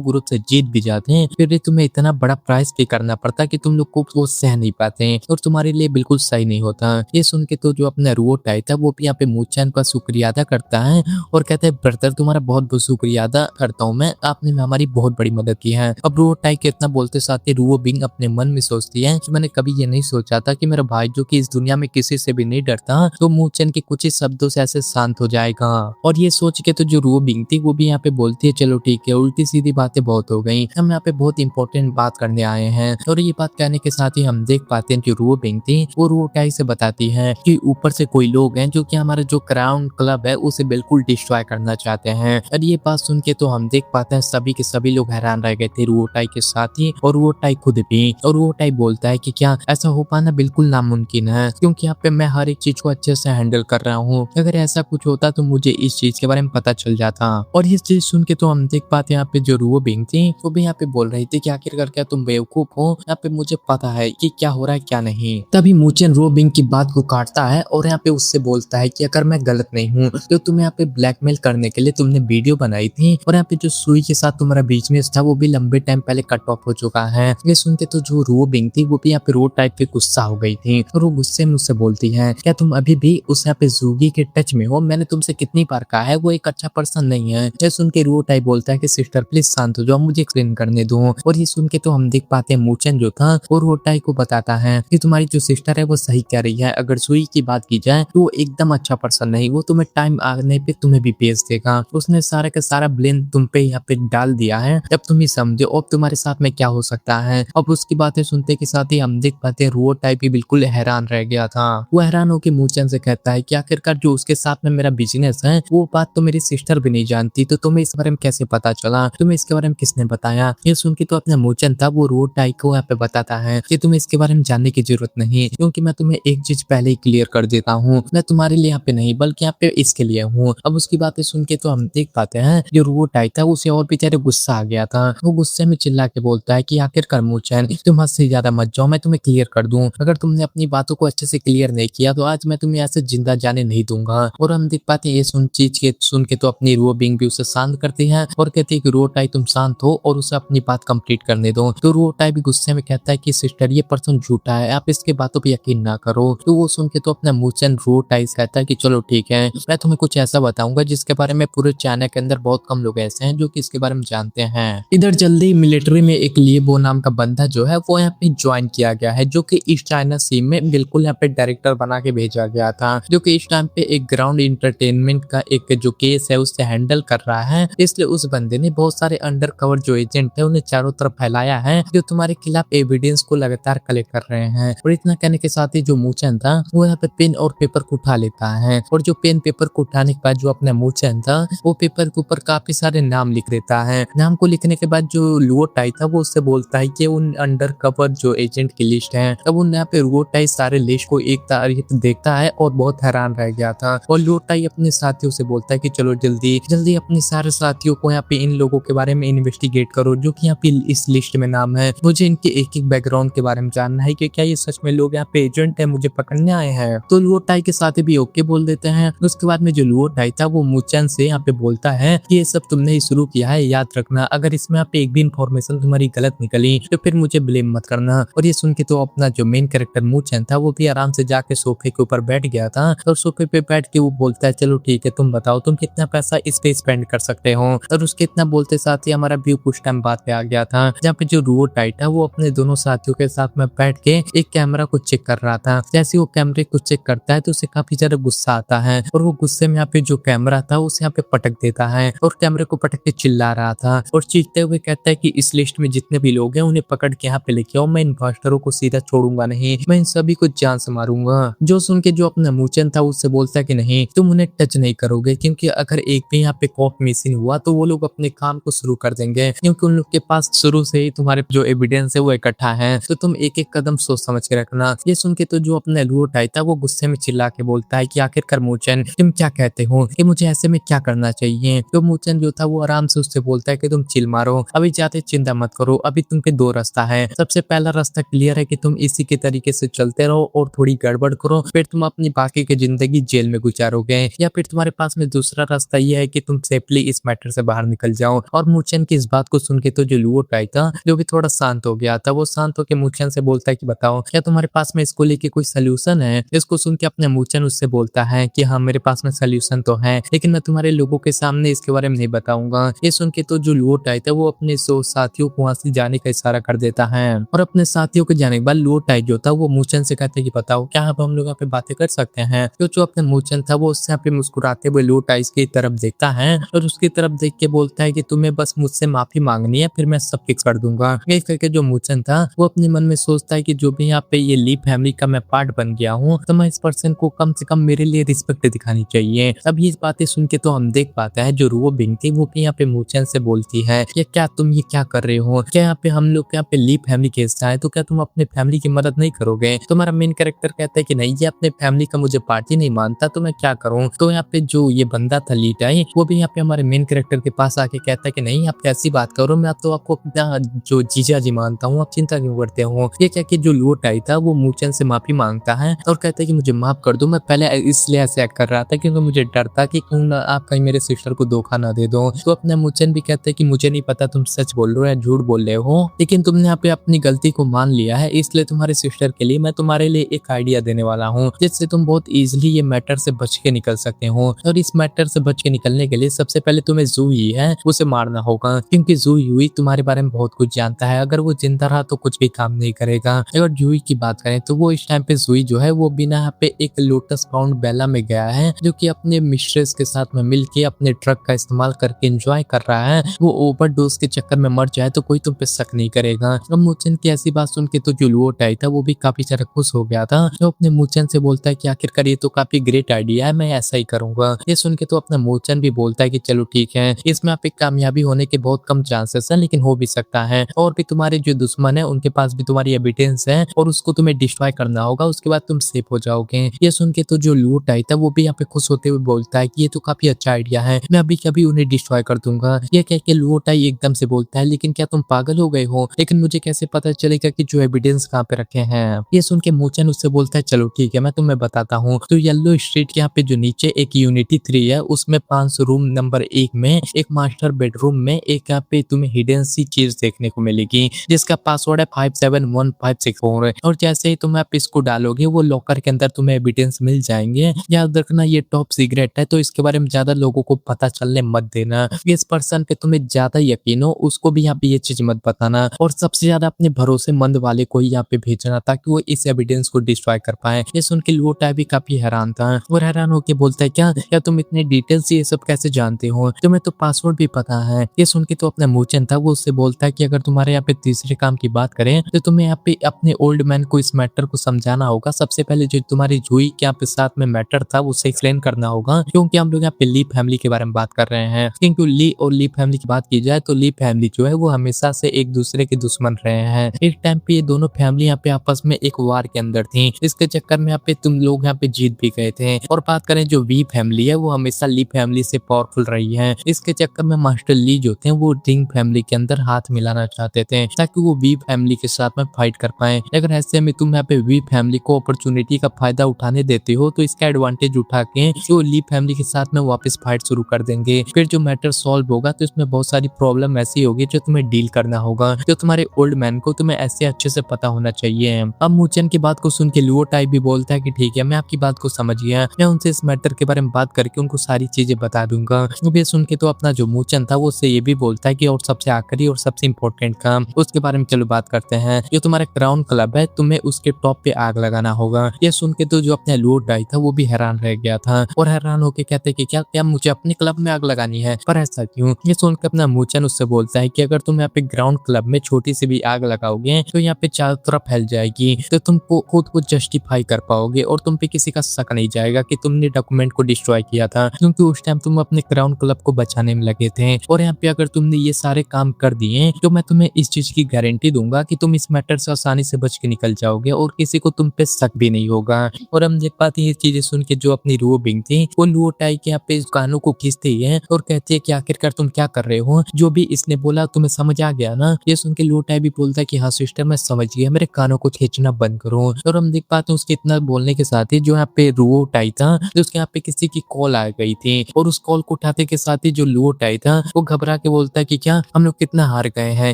ग्रुप से जीत भी जाते हैं फिर भी तुम्हें इतना बड़ा प्राइस पे करना पड़ता कि तुम लोग को वो सह नहीं पाते और तुम्हारे लिए बिल्कुल सही नहीं होता। ये सुन के तो जो अपना रुओ टाई था वो भी यहाँ पे मूचेन का शुक्रिया अदा करता है और कहता है ब्रदर तुम्हारा बहुत बहुत शुक्रिया अदा करता हूँ मैं, आपने हमारी बहुत बड़ी मदद की है। अब रुओ टाई के इतना बोलते साथ ही रुओ बिंग अपने मन में सोचती है कि मैंने कभी ये नहीं सोचा था कि मेरा भाई जो कि इस दुनिया में किसी से भी नहीं डरता तो मूचेन के कुछ ही शब्दों से ऐसे शांत हो जाएगा। और ये सोच के तो जो रुओ बिंग थी वो भी यहाँ पे बोलती है चलो ठीक है उल्टी सीधी बातें बहुत हो गई, हम यहाँ पे बहुत इंपॉर्टेंट बात करने आए हैं। और ये बात कहने के साथ ही हम देख पाते हैं जो रुओ बिंग थी वो रुओ टाई से बताती है कि ऊपर से कोई लोग हैं जो कि हमारा जो क्राउन क्लब है उसे बिल्कुल डिस्ट्रॉय करना चाहते हैं। और ये बात सुन के तो हम देख पाते हैं सभी के सभी लोग हैरान रह गए थे रुओ टाई के साथ ही और रुओ टाई खुद भी। और रुओ टाई बोलता है कि क्या ऐसा हो पाना बिल्कुल नामुमकिन है क्योंकि यहाँ पे मैं हर एक चीज को अच्छे से हैंडल कर रहा हूँ, अगर ऐसा कुछ होता तो मुझे इस चीज के बारे में पता चल जाता। और ये चीज सुन के तो हम देख पाते हैं यहाँ पे जो रुओ बिंग थी वो भी यहाँ पे बोल रही थी कि आखिरकार क्या तुम बेवकूफ हो, यहाँ पे मुझे पता है कि क्या हो रहा है क्या नहीं। तभी मूचेन रुओ बिंग की बात को काटता है और यहाँ पे उससे बोलता है कि अगर मैं गलत नहीं हूँ तो तुम्हें यहाँ पे ब्लैकमेल करने के लिए तुमने वीडियो बनाई थी और यहाँ पे जो सुई के साथ तुम्हारा बिजनेस था वो भी लंबे टाइम पहले कट ऑफ हो चुका है। ये सुनते तो जो रुओ बिंग थी वो भी यहाँ पे रुओ टाई पे गुस्सा हो गई थी और वो गुस्से में उससे बोलती है क्या तुम अभी भी उस यहाँ पे जूगी के टच में हो, मैंने तुमसे कितनी बार कहा है वो एक अच्छा पर्सन नहीं है। ये सुन के रुओ टाई बोलता है कि सिस्टर प्लीज शांत हो जाओ मुझे एक्सप्लेन करने दो। और ये सुन के तो हम देख पाते हैं मूचेन जो था वो रुओ टाई को बताता है कि तुम्हारी जो सिस्टर है वो सही कह रही है, अगर सुई की बात की जाए तो वो एकदम अच्छा पर्सन नहीं, वो तुम्हें टाइम आने पे तुम्हें भी भेज देगा, उसने सारा का सारा ब्लेम तुम पे यहाँ पे डाल दिया है, अब तुम ही समझो अब तुम्हारे साथ में क्या हो सकता है। अब उसकी बातें सुनते के साथ ही हम देख पाते हैं रुओ टाई भी बिल्कुल हैरान रह गया था। वो हैरान होकर मूचेन से कहता है कि आखिरकार जो उसके साथ में मेरा बिजनेस है वो बात तो मेरी सिस्टर भी नहीं जानती, तो तुम्हें इस बारे में कैसे पता चला, तुम्हें इसके बारे में किसने बताया। ये सुन के तो अपना मूचेन था वो रुओ टाई को यहाँ पे बताता है कि तुम्हें इसके बारे में जानने की जरूरत नहीं क्योंकि मैं तुम्हें एक चीज पहले ही क्लियर कर देता हूँ, मैं तुम्हारे लिए यहाँ पे नहीं बल्कि यहाँ पे इसके लिए हूँ। अब उसकी बातें सुन के तो हम देख पाते हैं जो रुओ टाई था उसे और बेचारे गुस्सा आ गया था, वो गुस्से में चिल्ला के बोलता है कि आखिरकार मूचेन तुम हद से ज्यादा मत जाओ, मैं तुम्हें क्लियर कर दूं, अगर तुमने अपनी बातों को अच्छे से क्लियर नहीं किया तो आज मैं तुम्हें ऐसे जिंदा जाने नहीं दूंगा। और हम देख पाते हैं ये सुन के तो अपनी रुओ बिंग भी उसे शांत करती है और कहती है कि रुओ टाई तुम शांत हो और उसे अपनी बात कंप्लीट करने दो। तो रुओ टाई भी गुस्से में कहता है कि सिस्टर ये पर्सन झूठा है, आप इसके बातों पे यकीन ना करो। तो वो सुन के तो अपना मूचेन रुओ टाई से कहता है कि चलो ठीक है मैं तुम्हें कुछ ऐसा बताऊंगा जिसके बारे में पूरे चाइना के अंदर बहुत कम लोग ऐसे हैं जो कि इसके बारे में जानते हैं। इधर जल्दी मिलिट्री में एक लिएबो नाम का बंदा जो है वो यहाँ पे ज्वाइन किया गया है जो कि ईस्ट चाइना सी में बिल्कुल यहाँ पे डायरेक्टर बना के भेजा गया था, जो कि इस टाइम पे एक ग्राउंड इंटरटेनमेंट का एक जो केस है उससे हैंडल कर रहा है। इसलिए उस बंदे ने बहुत सारे अंडर कवर जो एजेंट है उन्हें चारों तरफ फैलाया है जो तुम्हारे खिलाफ एविडेंस को लगातार कलेक्ट कर रहे हैं। और इतना कहने के साथ ही जो मूचेन था वो यहाँ पे पेन और पेपर को उठा लेता है और जो पेन पेपर को उठाने के बाद जो अपना मूचेन था वो पेपर के ऊपर काफी सारे नाम लिख देता है। नाम को लिखने के बाद जो रुओ टाई था वो उससे बोलता है कि उन अंडर कवर जो एजेंट की लिस्ट है। तब उन यहाँ पे रुओ टाई सारे लिस्ट को एक तारीख देखता है और बहुत हैरान रह गया था और रुओ टाई अपने साथियों से बोलता है कि चलो जल्दी जल्दी अपने सारे साथियों को यहाँ पे इन लोगों के बारे में इन्वेस्टिगेट करो जो कि यहाँ पे इस लिस्ट में नाम है, मुझे इनके एक एक बैकग्राउंड के बारे में जानना है कि क्या ये सच में लोग यहाँ पे एजेंट है मुझे पकड़ने आए हैं। तो रुओ टाई के साथी भी ओके बोल देते हैं। उसके बाद में जो रुओ टाई था वो मूचेन से यहाँ पे बोलता है कि ये सब तुमने ही शुरू किया है, याद रखना अगर इसमें यहाँ पे एक भी इन्फॉर्मेशन तुम्हारी गलत निकली तो फिर मुझे ब्लेम मत करना। और ये सुन के तो अपना जो मेन कैरेक्टर मूचेन था वो भी आराम से जाके सोफे के ऊपर बैठ गया था और सोफे पे बैठ के वो बोलता है चलो ठीक है तुम बताओ तुम कितना पैसा इस पे स्पेंड कर सकते हो। और उसके इतना बोलते साथ ही हमारा व्यू कुछ टाइम बाद पे आ गया था जहाँ पे जो रुओ टाई था वो अपने दोनों साथियों के साथ में बैठ के एक कैमरा को चेक कर रहा था। जैसे वो कैमरे को चेक करता है तो उसे काफी ज्यादा गुस्सा आता है और वो गुस्से में यहाँ पे जो कैमरा था उसे यहाँ पे पटक देता है और कैमरे को पटक के चिल्ला रहा था और चीखते हुए कहता है कि इस लिस्ट में जितने भी लोग हैं उन्हें पकड़ के यहाँ पे लेके आओ, मैं इन्वेस्टरों को सीधा छोड़ूंगा नहीं, मैं इन सभी को जान से मारूंगा। जो सुन के जो अपना मूचेन था उससे बोलता है कि नहीं तुम उन्हें टच नहीं करोगे क्योंकि अगर एक भी यहाँ पे कॉप मिसिंग हुआ तो वो लोग अपने काम को शुरू कर देंगे क्योंकि उन लोग के पास शुरू से ही तुम्हारे जो एविडेंस है वो इकट्ठा है, तो तुम एक एक कदम सोच समझ के रखना। ये सुन के तो जो अपना रुओ टाई था वो गुस्से में चिल्ला के बोलता है कि आखिरकार मूचेन तुम क्या कहते हो कि मुझे ऐसे में क्या करना चाहिए। तो मूचेन जो था वो आराम से उससे बोलता है कि तुम चिल मारो, अभी जाते चिंता मत करो, अभी तुम पे दो रास्ता है। सबसे पहला रास्ता क्लियर है कि तुम इसी के तरीके से चलते रहो और थोड़ी गड़बड़ करो, फिर तुम अपनी बाकी के जिंदगी जेल में गुजारोगे, या फिर तुम्हारे पास में दूसरा रास्ता ये है कि तुम सेफली इस मैटर से बाहर निकल जाओ। और मूचन की इस बात को सुन के तो जो लुओ टाई था, जो भी थोड़ा शांत हो गया था, वो शांत होकर मूचन से बोलता है कि बताओ क्या तुम्हारे पास में इसको लेके कोई सोल्यूशन है। इसको सुन के अपने मूचन उससे बोलता है कि हाँ, मेरे पास में सोल्यूशन तो है, लेकिन मैं तुम्हारे लोगों के सामने इसके बारे में नहीं बताऊंगा। ये सुन के तो जो लुओ टाई था वो अपने साथियों को वहां से जाने का इशारा कर देता है, और अपने साथियों के जाने के बाद लुओ टाई जो था वो मूचन से कहते हैं कि बताओ क्या अब हम लोग यहाँ पे बातें कर सकते हैं। तो जो अपने मूचन था वो उससे यहाँ पे मुस्कुराते हुए लुओ टाई की तरफ देखता है, और उसकी तरफ देख के बोलता है कि तुम्हें बस मुझसे माफी मांगनी है, फिर मैं सब फिक्स कर दूंगा। ये करके जो मूचन था वो अपने मन में सोचता है कि जो भी यहाँ पे ये ली फैमिली का मैं पार्ट बन गया हूँ, तो मैं इस पर्सन को कम से कम मेरे लिए रिस्पेक्ट दिखानी चाहिए। अब ये बातें सुन के तो हम देख पाते हैं जो रुओ बिंग थी वो भी यहाँ पे मूचन से बोलती है कि क्या तुम ये क्या कर रहे हो, क्या यहाँ पे हम लोग यहाँ पे ली फैमिली के हिस्सा है, तो क्या तुम अपने फैमिली की मदद नहीं करोगे। तुम्हारा मेन कैरेक्टर कहता है कि नहीं, ये अपने फैमिली का मुझे पार्टी नहीं मानता, तो मैं क्या करूँ। तो यहाँ पे जो ये बंदा था ली टाई, वो भी यहाँ पे हमारे मेन कैरेक्टर के पास आके कहता है कि नहीं, आप कैसी बात करो, मैं तो आपको अपना जो जीजा जी मानता हूँ, आप चिंता क्यों करते हो। ये क्या कि जो लुओ टाई था वो मूचन से माफी मांगता है और कहता है कि मुझे माफ कर दो, मैं पहले इसलिए ऐसे एक्ट कर रहा था क्योंकि मुझे डर था कि क्यों ना आप कहीं मेरे सिस्टर को धोखा ना दे दो। तो अपना मूचन भी कहता है कि मुझे नहीं पता तुम सच बोल रहे हो या झूठ बोल रहे हो, लेकिन तुमने यहाँ पे अपनी गलती को मान लिया है, इसलिए तुम्हारे सिस्टर के लिए मैं तुम्हारे लिए एक आइडिया देने वाला हूँ जिससे तुम बहुत इजीली ये मैटर से बच के निकल सकते हो। और इस मैटर से बच के निकलने के लिए सबसे पहले तुम्हें जू ही है उसे मारना होगा, क्योंकि जू हुई तुम्हारे बारे में बहुत कुछ जानता है। अगर वो जिंदा रहा तो कुछ भी काम नहीं करेगा। अगर जूही की बात करें तो वो इस टाइम पे जूही जो है वो बिना यहाँ पे एक लोटस पाउंड बेला में गया है, जो कि अपने मिस्ट्रेस के साथ में मिलके अपने ट्रक का इस्तेमाल करके एंजॉय कर रहा है। वो ओवरडोज के चक्कर में मर जाए तो कोई तुम पे शक नहीं करेगा। अब मूचन की ऐसी बात सुन के तो जो लुओ टाई था वो भी काफी ज्यादा खुश हो गया था। जो अपने मूचन से बोलता है कि आखिरकार ये तो काफी ग्रेट आइडिया है, मैं ऐसा ही करूंगा। ये सुन के तो अपना मूचन भी बोलता है कि चलो ठीक है, इसमें आप एक कामयाबी होने के बहुत कम चांसेस है, लेकिन हो भी सकता है। और भी तुम्हारे जो दुश्मन है उनके पास भी तुम्हारी एविडेंस है और उसको तुम्हें डिस्ट्रॉय करना होगा, उसके बाद तुम सेफ हो जाओगे। ये सुन के तो जो लुओ टाई था वो भी यहाँ पे खुश होते हुए बोलता है कि ये तो काफी अच्छा आइडिया है, मैं अभी कभी उन्हें डिस्ट्रॉय कर दूंगा। ये कह के लुओ टाई एकदम से बोलता है लेकिन क्या तुम पागल हो गए हो, लेकिन मुझे कैसे पता चलेगा कि जो एविडेंस कहाँ पे रखे हैं। ये सुन के मूचन उससे बोलता है चलो ठीक है, मैं तुम्हें बताता हूँ। तो येलो स्ट्रीट के यहाँ पे जो नीचे एक यूनिटी 3 है, उसमें 5 रूम नंबर 1 में एक मास्टर बेडरूम में एक यहाँ पे तुम्हें हिडन सी चीज देखने को मिलेगी जिसका पासवर्ड है 571564। और जैसे ही तुम आप इसको डालोगे वो लॉकर के अंदर तुम्हें एविडेंस मिल जाएंगे। याद रखना ये टॉप सीक्रेट है, तो इसके बारे में ज्यादा लोगों को पता चलने मत देना। इस पर्सन पे तुम्हें ज्यादा यकीन हो उसको भी यहाँ पे ये चीज मत बताना, और सबसे ज्यादा अपने भरोसेमंद वाले को ही यहाँ पे भेजना ताकि वो इस एविडेंस को डिस्ट्रॉय कर पाए। ये सुन के लुओ टाई भी काफी हैरान था और हैरान होके बोलता है क्या तुम इतने डिटेल से ये सब कैसे जानते हो, तुम्हें तो पासवर्ड भी पता है। ये सुन के तो अपना मूचन था वो उससे बोलता है कि अगर तुम्हारे यहाँ पे तीसरे काम की बात करें तो तुम्हें यहाँ पे अपने ओल्ड मैन को इस मैटर को समझाना होगा। सबसे पहले जो तुम्हारी जूही के यहाँ पे साथ में मैटर था उसे एक्सप्लेन करना होगा, क्योंकि हम लोग यहाँ पे ली फैमिली के बारे में बात कर रहे हैं। क्योंकि ली और ली फैमिली की बात की जाए तो ली फैमिली जो है वो हमेशा से एक दूसरे के दुश्मन रहे हैं। एक टाइम पे ये दोनों फैमिली यहाँ पे आपस में एक वार के अंदर थी, इसके चक्कर में यहाँ पे तुम लोग यहाँ पे जीत भी गए थे। और बात करें जो वी फैमिली है वो हमेशा ली फैमिली से पावरफुल रही है। इसके चक्कर में मास्टर ली जो थे वो रिंग फैमिली के अंदर हाथ मिलाना चाहते थे ताकि वो वी फैमिली के साथ में फाइट कर पाए। अगर ऐसे में तुम यहाँ पे वी फैमिली को अपॉर्चुनिटी का फायदा उठाने देते हो तो इसका एडवांटेज उठा के जो ली फैमिली के साथ में वापस फाइट शुरू कर देंगे। फिर जो मैटर सॉल्व होगा तो इसमें बहुत सारी प्रॉब्लम ऐसी होगी जो तुम्हें डील करना होगा, जो तुम्हारे ओल्ड मैन को तुम्हें ऐसे अच्छे से पता होना चाहिए। अब मूचन की बात को सुन के लुओ टाई भी बोलता है कि ठीक है, मैं आपकी बात को समझ गया, मैं उनसे इस मैटर के बारे में बात करके उनको सारी चीजें बता दूंगा। ये सुन के तो अपना जो मूचन था वो उससे ये भी बोलता है कि और सबसे आखिरी और सबसे इम्पोर्टेंट काम उसके बारे में चलो बात करते हैं। जो तुम्हारा क्राउन क्लब है तुम्हें उसके टॉप पे आग लगाना होगा। ये सुन के तो जो अपना लुओ टाई था वो भी हैरान रह गया था और हैरान होके कहते कि क्या क्या मुझे अपने क्लब में आग लगानी है, पर ऐसा क्यों। ये सुनकर अपना मूचन उससे बोलता है कि अगर तुम यहाँ पे ग्राउंड क्लब में छोटी सी भी आग लगाओगे तो यहाँ पे चारों तरफ फैल जाएगी, तो तुमको खुद को जस्टिफाई कर पाओगे और तुम पे किसी का शक नहीं जाएगा कि तुमने डॉक्यूमेंट को डिस्ट्रॉय किया था, क्योंकि उस टाइम तुम अपने क्राउन क्लब को बचाने में लगे थे। और यहाँ पे अगर तुमने ये सारे काम कर दिए तो मैं तुम्हें इस चीज की गारंटी दूंगा कि तुम इस मैटर से आसानी से बच के निकल जाओगे और किसी को तुम पे शक भी नहीं होगा। और हम देख पाते हैं ये चीजें सुन के जो अपनी रुओ बिंग थी वो लुओ टाई के यहाँ पे कानों को खींचती है और कहती है कि आखिरकार तुम क्या कर रहे हो, जो भी इसने बोला तुम्हें समझ आ गया ना। ये सुन के लुओ टाई भी बोलता है कि हाँ सिस्टर मैं समझ गया, मेरे कानों को खींचना बंद करो। और हम देख पाते हैं उसके इतना बोलने के साथ ही जो यहाँ यहाँ पे रुओ टाई था, जो उसके यहाँ पे किसी की कॉल आ गई थी और उस कॉल को उठाते के साथ ही जो लुओ टाई था वो घबरा के बोलता है कि क्या हम लोग कितना हार गए हैं।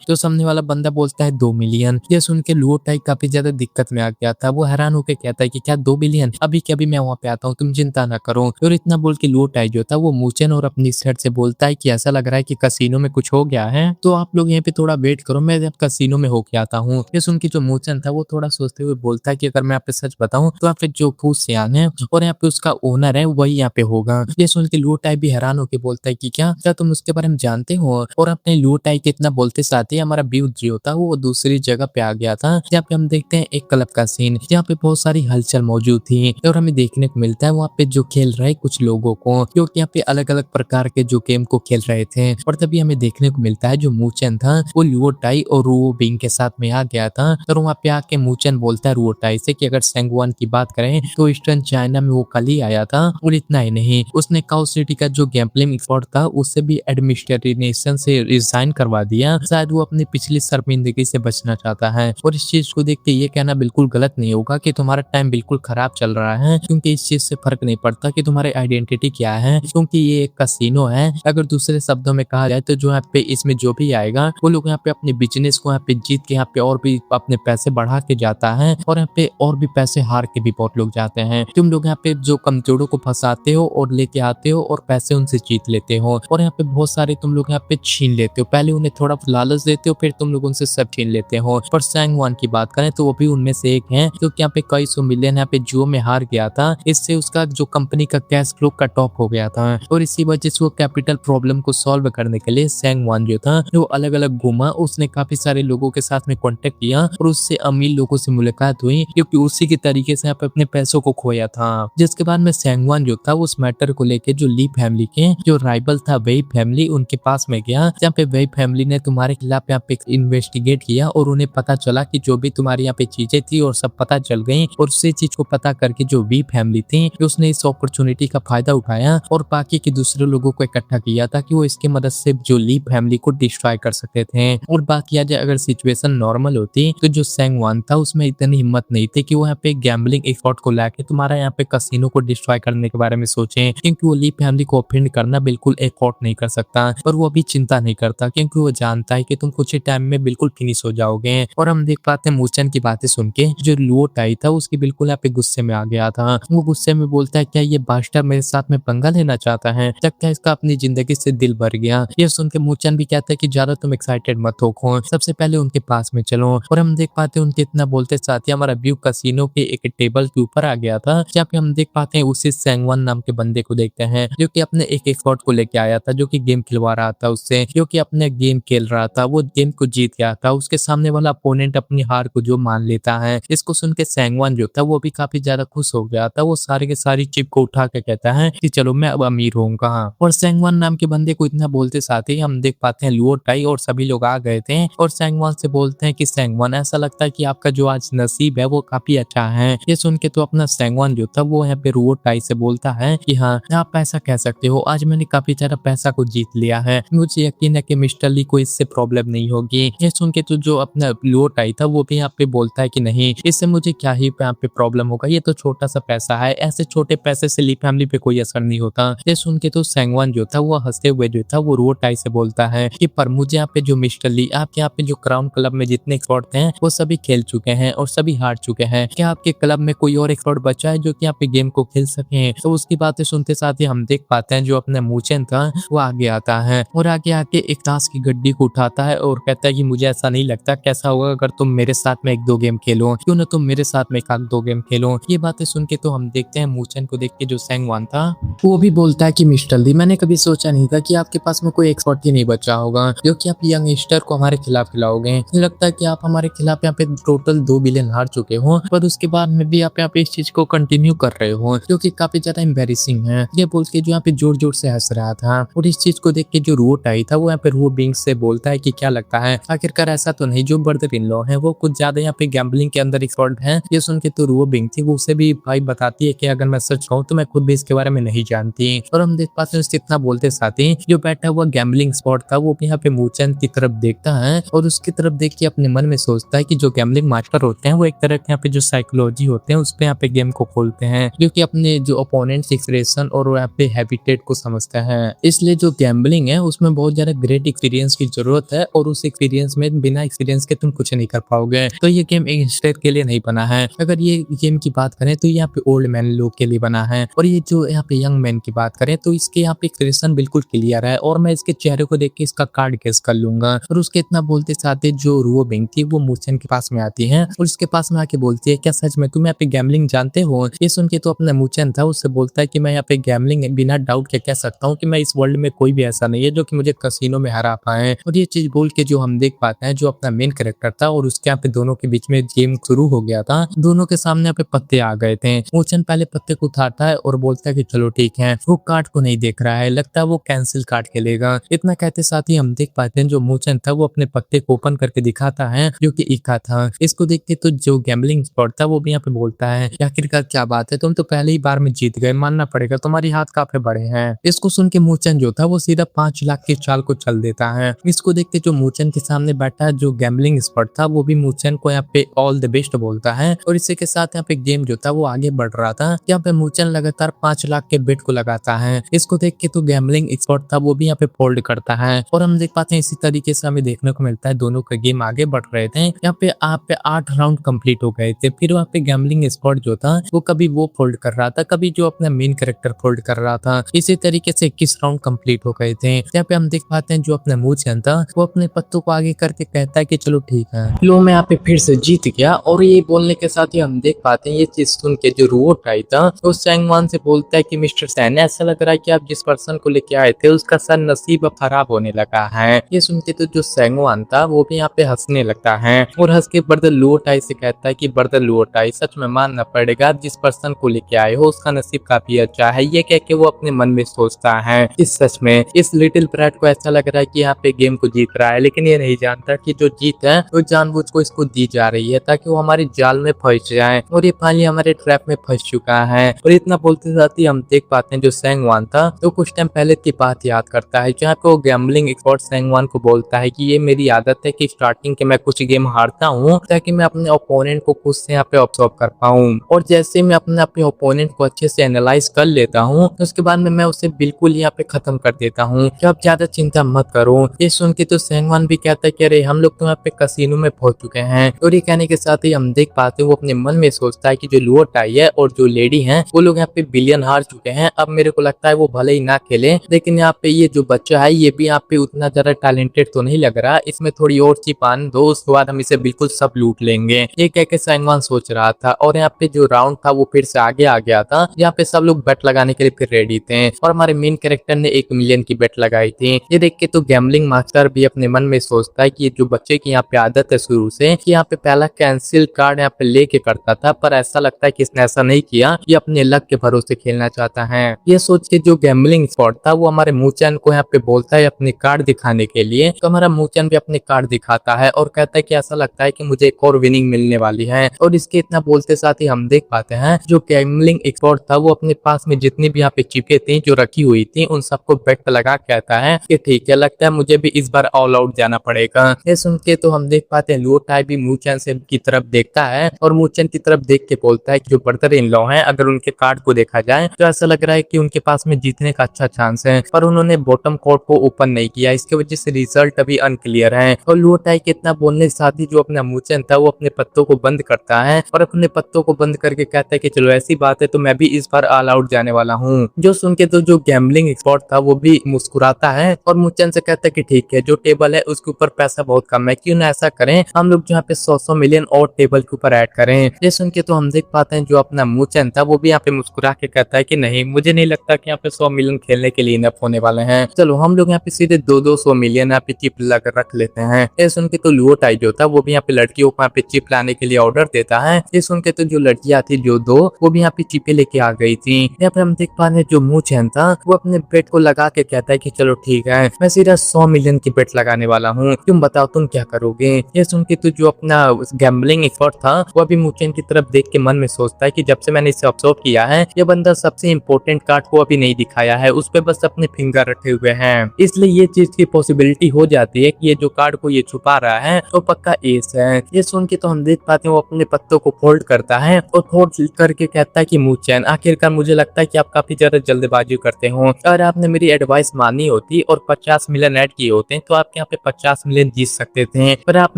तो सामने वाला बंदा बोलता है 2 मिलियन। ये सुन के लुओ टाई काफी ज्यादा दिक्कत में आ गया था। वो हैरान होकर कहता है कि क्या 2 बिलियन, अभी के अभी मैं वहाँ पे आता हूँ, तुम चिंता ना करो। और इतना बोल के लुओ टाई जो था वो मूचन और अपनी सेट से बोलता है कि ऐसा लग रहा है कि कसिनो में कुछ हो गया है, तो आप लोग यहाँ पे थोड़ा वेट करो, मैं जब कसिनो में होके आता हूँ। ये सुन के जो मूचन था वो थोड़ा सोचते हुए बोलता है कि अगर मैं आप पे सच बताऊं तो यहाँ पे जो खूब सियान है और यहाँ पे उसका ओनर है वही यहाँ पे होगा। ये सुन के लुओ टाई भी हैरान होके बोलता है कि क्या तुम उसके बारे में जानते हो। और अपने लुओ टाई के इतना बोलते साथ ही हमारा व्यू जो था वो दूसरी जगह पे आ गया था, जहाँ पे हम देखते हैं एक क्लब का सीन, जहाँ पे बहुत सारी हलचल मौजूद थी और हमें देखने को मिलता है वहाँ पे जो खेल रहे कुछ लोगों को, क्योंकि यहाँ पे अलग अलग प्रकार के जो गेम को खेल रहे थे। और तभी हमें देखने को मिलता है जो मूचन था वो लुओ टाई और रुओ बिंग के साथ में आ गया था। और वहाँ पे आके मूचन बोलता है रुओ टाई से कि अगर सेंगवान की बात करें तो ईस्टर्न चाइना में वो कल ही आया था। और इतना ही नहीं, उसने काओ सिटी का जो गैम्बलिंग एक्सपर्ट था उससे भी एडमिनिस्ट्रेशन से रिजाइन करवा दिया। शायद वो अपनी पिछली शर्मिंदगी से बचना चाहता है। और इस चीज को देख के ये कहना बिल्कुल गलत नहीं होगा कि तुम्हारा टाइम बिल्कुल खराब चल रहा है, क्योंकि इस चीज से फर्क नहीं पड़ता कि तुम्हारी आइडेंटिटी क्या है, क्योंकि ये एक कसिनो है। अगर दूसरे शब्दों में कहा जाए तो जो यहाँ पे इसमें जो भी आएगा वो लोग यहाँ पे अपने बिजनेस को यहाँ पे जीत के यहाँ पे और भी अपने पैसे बढ़ा के जाता है, और यहाँ पे और भी पैसे हार के भी बहुत लोग जाते हैं। तुम लोग यहाँ पे जो कमजोरों को फंसाते हो और लेके आते हो और पैसे उनसे जीत लेते हो, और यहाँ पे बहुत सारे तुम लोग यहाँ पे छीन लेते हो। पहले उन्हें थोड़ा लालच देते हो, फिर तुम लोग उनसे सब छीन लेते हो। पर सैंगवान की बात करें तो वो भी उनमें से एक है, क्योंकि यहाँ पे कई सौ मिलियन यहाँ पे जुओ में हार गया था। इससे उसका जो कंपनी का कैश फ्लो कट ऑफ हो गया था, और इसी वजह से वो कैपिटल प्रॉब्लम को सॉल्व करने के लिए सैंगवान जो था वो अलग अलग घूमा। उसने काफी सारे लोगों के साथ में कॉन्टेक्ट किया और उससे अमीर लोगों से मुलाकात हुई, क्योंकि उसी की तरीके से यहाँ पे अपने पैसों को खोया था। जिसके बाद में सैंगवान जो था उस मैटर को लेके जो ली फैमिली के जो राइवल था वही फैमिली उनके पास में गया, जहाँ पे वही फैमिली ने तुम्हारे खिलाफ यहाँ पे इन्वेस्टिगेट किया और उन्हें पता चला कि जो भी तुम्हारी यहाँ पे चीजें थी और सब पता चल गई। और उसी चीज को पता करके जो वी फैमिली थी उसने इस अपॉर्चुनिटी का फायदा उठाया और बाकी के दूसरे लोगों को इकट्ठा किया था कि वो इसकी मदद से जो ली फैमिली को डिस्ट्रॉय कर सकते थे। और बाकी आज अगर सिचुएशन नॉर्मल होती तो जो सैंगवान था उसमें इतनी हिम्मत नहीं थी कि वो यहाँ पे गैम्बलिंग एक्सपर्ट को लाके तुम्हारा यहाँ पे कसिनो को डिस्ट्रॉय करने के बारे में सोचे, क्योंकि वो ली फैमिली को ऑफेंड करना बिल्कुल एक्सपर्ट नहीं कर सकता। पर वो अभी चिंता नहीं करता, क्योंकि वो जानता है कि तुम कुछ ही टाइम में बिल्कुल फिनिश हो जाओगे। और हम देख पाते हैं मूचन की बातें सुन के जो लुओ टाई था उसकी बिल्कुल यहाँ पे गुस्से में आ गया था। वो गुस्से में बोलता है क्या ये बास्टर मेरे साथ में पंगा लेना चाहता है, जब क्या इसका अपनी जिंदगी से दिल भर गया। ये सुन के मूचन भी कहता है कि ज्यादा तुम एक्साइटेड मत हो, सबसे पहले उनके पास में चलो। और हम देख पाते हैं उनके इतना बोलते साथ ही हमारा व्यू कसिनो के एक टेबल के ऊपर आ गया था, जहाँ पे हम देख पाते हैं उसी सैंगवान नाम के बंदे को देखते हैं जो कि अपने एक एक्सपर्ट को लेके आया था, जो कि गेम खिलवा रहा था उससे, जो कि अपने गेम खेल रहा था, वो गेम को जीत गया था। उसके सामने वाला अपोनेंट अपनी हार को जो मान लेता है। इसको सुन के सैंगवान जो था वो भी काफी ज्यादा खुश हो गया था। वो सारे के सारी चिप को उठा के कहता है कि चलो मैं अब अमीर होऊंगा। और सैंगवान नाम के बंदे को इतना बोलते साथ ही हम देख पाते हैं लुओ टाई और सभी लोग आ गए थे और सैंगवान से बोलते हैं कि सैंगवान ऐसा लगता है कि आपका जो आज नसीब है वो काफी अच्छा है। ये सुन के तो अपना सैंगवान जो था वो यहाँ पे लुओ टाई से बोलता है कि हाँ आप ऐसा कह सकते हो, आज मैंने काफी सारा पैसा को जीत लिया है, मुझे यकीन है कि मिस्टर ली को इससे प्रॉब्लम नहीं होगी। ये सुन के तो जो अपना लुओ टाई था वो भी यहाँ पे बोलता है कि नहीं, इससे मुझे क्या ही यहाँ पे प्रॉब्लम होगा, ये तो छोटा सा पैसा है, ऐसे छोटे पैसे से ली फैमिली पे कोई असर नहीं होता। ये सुन के तो सैंगवान जो था वो हंसते हुए जो था वो लुओ टाई से बोलता है कि पर मुझे यहाँ पे जो मिस्टर ली आपके यहाँ पे जो क्राउन क्लब में जितने एक्सपर्ट हैं वो सभी खेल चुके हैं और सभी हार चुके हैं, क्या आपके क्लब में कोई और एक्सपर्ट बचा है जो कि यहाँ पे गेम को खेल सके। तो उसकी बातें सुनते साथ ही हम देख पाते हैं जो अपना मूचन था वो आगे आता है और आगे आके एक ताश की गड्डी को उठाता है और कहता है कि मुझे ऐसा नहीं लगता, कैसा होगा अगर तुम मेरे साथ में एक दो गेम खेलो, क्यों ना तुम मेरे साथ में एक दो गेम खेलो। ये बातें सुन के तो हम देखते हैं मूचन को देख के जो सैंगवान था वो भी बोलता है कि मिस्टर ली मैंने कभी सोचा नहीं था कि आपके पास में कोई एक्सपर्ट ही नहीं बचा होगा जो कि आप यंगस्टर को हमारे खिलाफ खिलाओगे। मुझे लगता है कि आप हमारे खिलाफ यहाँ पे टोटल 2 बिलियन हार चुके हो, पर उसके बाद में भी आप यहाँ पे इस चीज को कंटिन्यू कर रहे हो, जो कि काफी ज्यादा एम्बेरसिंग है। ये बोल के जो यहाँ पे जोर जोर से हंस रहा था और इस चीज को देख के जो रूट आई था वो यहाँ पे रू बिंग से बोलता है कि क्या लगता है आखिरकार ऐसा तो नहीं जो ब्रदर इन लॉ है वो कुछ ज्यादा यहाँ पे गैम्बलिंग के अंदर एक्सपर्ट है। ये सुन के तो रू बिंग थी वो उसे भी भाई बताती है कि अगर मैं सच कहूँ तो मैं खुद भी इसके बारे में नहीं जानती। और हम देख पाते हैं इतना बोलते साथ ही जो बैठा हुआ गैम्बलिंग स्पॉट था वो भी यहाँ पे मूचन की तरफ देखता है और उसकी तरफ देख के अपने मन में सोचता है कि जो गैम्बलिंग मास्टर होते हैं वो एक तरह के यहाँ पे जो साइकोलॉजी होते हैं उस पे यहाँ पे गेम को खोलते हैं, जो कि अपने जो ओपोनेंट्स एक्सप्रेशन और यहाँ पे हैबिटेट को समझते हैं। इसलिए जो गैम्बलिंग है उसमें बहुत ज्यादा ग्रेट एक्सपीरियंस की जरूरत है, और उस एक्सपीरियंस में बिना एक्सपीरियंस के तुम कुछ नहीं कर पाओगे। तो ये गेम यंगस्टर के लिए नहीं बना है। अगर ये गेम की बात करें तो यहाँ पे ओल्ड मैन लोग के लिए बना है, और ये जो यहाँ पे यंग मैन की बात करें तो इसके यहाँ पे एक्सप्रेशन बिल्कुल क्लियर है, और मैं इसके चेहरे को देख के इसका कार्ड गेस कर लूंगा। और उसके इतना बोलते साथ ही जो रुओ बिंग थी वो मूचेन के पास में आती है, और उसके पास में आके बोलती है, क्या सच में तुम यहाँ पे गैम्बलिंग जानते हो? ये सुन के तो अपना मूचेन था उससे बोलता है कि मैं यहाँ पे गैम्बलिंग बिना डाउट के कह सकता हूँ कि मैं इस वर्ल्ड में कोई भी ऐसा नहीं है जो कि मुझे कसिनो में हरा पाए। और ये चीज बोल के जो हम देख पाते हैं जो अपना मेन कैरेक्टर था और उसके यहाँ पे दोनों के बीच में गेम शुरू हो गया था, दोनों के सामने यहाँ पे पत्ते आ गए थे। मूचेन पहले पत्ते को उठाता है और बोलता है कि चलो ठीक है। वो कार्ड को नहीं देख रहा है, लगता है वो कैंसिल कार्ड खेलेगा। इतना कहते साथ ही हम देख पाते हैं जो मूचेन था वो अपने पत्ते को ओपन करके दिखाता है जो कि इक्का था। इसको देख के तो जो गैम्बलिंग स्पॉट था वो भी यहाँ पे बोलता है, आखिरकार क्या बात है, तुम तो पहले ही बार में जीत गए, मानना पड़ेगा तुम्हारी हाथ काफी बड़े हैं। इसको सुन के मूचेन जो था वो सीधा 5 लाख की चाल को चल देता है। इसको देख के जो मूचेन के सामने बैठा जो गैम्बलिंग स्पॉट था वो भी मूचेन को यहाँ पे ऑल द बेस्ट बोलता है, और इसी के साथ यहाँ पे गेम जो था वो आगे बढ़ रहा था। यहाँ पे मूचेन लगातार 5 लाख के बेट को लगाता है। इसको देख के तो गैम्बलिंग स्पॉट था वो भी यहाँ पे फोल्ड करता है, और हम देख पाते हैं इसी तरीके से हमें देखने को मिलता है दोनों का गेम आगे बढ़ रहे थे। यहाँ पे 8 राउंड कंप्लीट हो गए थे। फिर वहाँ पे गैम्बलिंग स्पॉट जो था वो कभी वो फोल्ड कर रहा था, कभी जो अपना मेन कैरेक्टर फोल्ड कर रहा था। इसी तरीके से 21 राउंड कंप्लीट हो गए थे। यहाँ पे हम देख पाते हैं जो अपना मूचेन था वो अपने पत्तों को आगे करके कहता है कि चलो ठीक है, लो मैं यहाँ पे फिर से जीत गया। और ये बोलने के साथ ही हम देख पाते हैं ये चीज सुन के जो रुओ टाई था वो सैंगवान से बोलता है कि मिस्टर सैन, ऐसा लग रहा है कि आप जिस पर्सन को लेके आए थे उसका सर नसीब अब खराब होने लगा है। ये सुन के तो जो सैंगवान था वो भी यहाँ पे हंसने लगता है, और हंस के ब्रदर लुओ टाई से कहता है कि ब्रदर लुओ टाई, सच में मानना पड़ेगा आप जिस पर्सन को लेके आए हो उसका नसीब काफी अच्छा है। ये कह के वो अपने मन में सोचता है कि सच में इस लिटिल ब्रैट को ऐसा लग रहा है कि यहाँ पे गेम को जीत रहा है, लेकिन ये नहीं जानता कि जो जीत है वो जानबूझ को इसको दी जा रही है ताकि वो हमारे जाल में फंस जाए, और ये फाइनली हमारे ट्रैप में फंस चुका है। और इतना बोलते साथ ही हम देख पाते हैं जो सैंगवान था तो कुछ टाइम पहले की बात याद करता है जहाँ पे वो गैम्बलिंग एक्सपर्ट सैंगवान को बोलता है कि ये मेरी आदत है कि स्टार्टिंग के मैं कुछ गेम हारता हूँ ताकि मैं अपने ओपोनेंट को खुद से यहाँ पे ऑब्जर्व कर पाऊँ, और जैसे मैं अपने ओपोनेंट को अच्छे से एनालाइज कर लेता हूँ उसके बाद में मैं उसे बिल्कुल यहाँ पे खत्म कर देता हूँ, कि आप ज्यादा चिंता मत करो। ये सुन के तो सैंगवान भी कहता है कि अरे हम लोग तो यहाँ पे कसिनो में पहुंच चुके हैं। और ये कहने के साथ ही हम देख पाते हैं वो अपने मन में सोचता है कि जो लुओ टाई है और जो लेडी है वो लोग यहाँ पे बिलियन हार चुके हैं, अब मेरे को लगता है वो भले ही ना खेले, लेकिन यहाँ पे ये जो बच्चा है ये भी यहाँ पे उतना ज्यादा टैलेंटेड तो नहीं लग रहा, इसमें थोड़ी और चिपान दो उसके बाद हम इसे बिल्कुल सब लूट लेंगे। ये कह के सैंगवान सोच रहा था, और यहाँ पे जो राउंड था वो फिर से आगे आ गया था। यहाँ पे सब लोग बेट लगाने के लिए फिर रेडी थे, और हमारे मेन कैरेक्टर ने 1 मिलियन की बेट लगाई थी। ये देख के तो गैम्बलिंग मास्टर भी अपने मन में सोचता है कि ये जो बच्चे की यहाँ पे आदत है शुरू से कि यहाँ पे पहला कैंसिल कार्ड यहाँ पे लेके करता था, पर ऐसा लगता है कि इसने ऐसा नहीं किया, ये अपने लक के भरोसे खेलना चाहता है। ये सोच के जो गैम्बलिंग स्पॉट था वो हमारे मूचेन को यहाँ पे बोलता है अपने कार्ड दिखाने के लिए, तो हमारा मूचेन भी अपने कार्ड दिखाता है और कहता है कि ऐसा लगता है कि मुझे एक और विनिंग मिलने वाली है। और इसके इतना बोलते साथ ही हम देख पाते हैं जो गैम्बलिंग एक्सपर्ट था वो अपने पास में जितनी भी यहाँ पे चिपे थी जो रखी हुई थी उन सबको बेट पे लगा कहता है कि ठीक है, लगता है मुझे भी इस बार ऑल आउट जाना पड़ेगा। ये सुन के तो हम देख पाते हैं लुओ टाई भी मूचेन से की तरफ देखता है, और मूचेन की तरफ देख के बोलता है कि जो ब्रदर इन लॉ हैं अगर उनके कार्ड को देखा जाए तो ऐसा लग रहा है कि उनके पास में जीतने का अच्छा चांस है, पर उन्होंने बॉटम कोर्ट को ओपन नहीं किया, इसकी वजह से रिजल्ट अभी अनक्लियर है। और लुओ टाई के इतना बोलने के साथ ही जो अपना मूचेन था वो अपने पत्तों को बंद करता है, और अपने पत्तों को बंद करके कहता है कि चलो ऐसी बात है तो मैं भी इस बार ऑल आउट जाने वाला हूँ। जो सुन के तो जो गैम्बलिंग एक्सपर्ट था वो भी मुस्कुराता है, और मूचेन से कहता है कि ठीक है, जो टेबल है उसके ऊपर पैसा बहुत कम है, क्यों ना ऐसा करें हम लोग यहाँ पे 100 मिलियन और टेबल के ऊपर ऐड करें। ये सुन के तो हम देख पाते हैं जो अपना मूचेन था वो भी यहाँ पे मुस्कुरा के कहता है कि नहीं, मुझे नहीं लगता कि यहाँ पे 100 मिलियन खेलने के लिए इनफ होने वाले हैं, चलो हम लोग यहाँ पे सीधे 200 मिलियन यहाँ पे चिप लगा रख लेते हैं। ये सुन के तो लुओ टाई जो था वो भी यहाँ पे लड़कियों को यहाँ पे चिप लाने के लिए ऑर्डर देता है। ये सुन के तो जो लड़कियां थी जो 2 वो भी यहाँ पे चिपे लेके आ गई थी। यहाँ पे हम देख पा रहे जो मूचेन था वो अपने बेट को लगा के कहता है कि चलो ठीक है, मैं सीधा 100 मिलियन की बेट लगाने वाला हूँ, तुम बताओ तुम क्या करोगे। ये सुन के तो जो अपना गैम्बलिंग एक्सपर्ट था वो अभी मूचेन की तरफ देख के मन में सोचता है कि जब से मैंने इसे ऑब्जर्व किया है ये बंदा सबसे इंपॉर्टेंट कार्ड को अभी नहीं दिखाया है, उस पे बस अपने फिंगर रखे हुए हैं, इसलिए ये चीज की पॉसिबिलिटी हो जाती है कि ये जो कार्ड को ये छुपा रहा है वो पक्का एस है। ये सुन के तो हम देख पाते हैं वो अपने पत्तों को फोल्ड करता है, और अब करके कहता है कि मुचेन, आखिरकार मुझे लगता है कि आप काफी ज्यादा जल्दबाजी करते हो। अगर आपने मेरी एडवाइस मानी होती और 50 मिलियन ऐड किए होते तो आप यहाँ पे 50 मिलियन जीत सकते थे, पर आप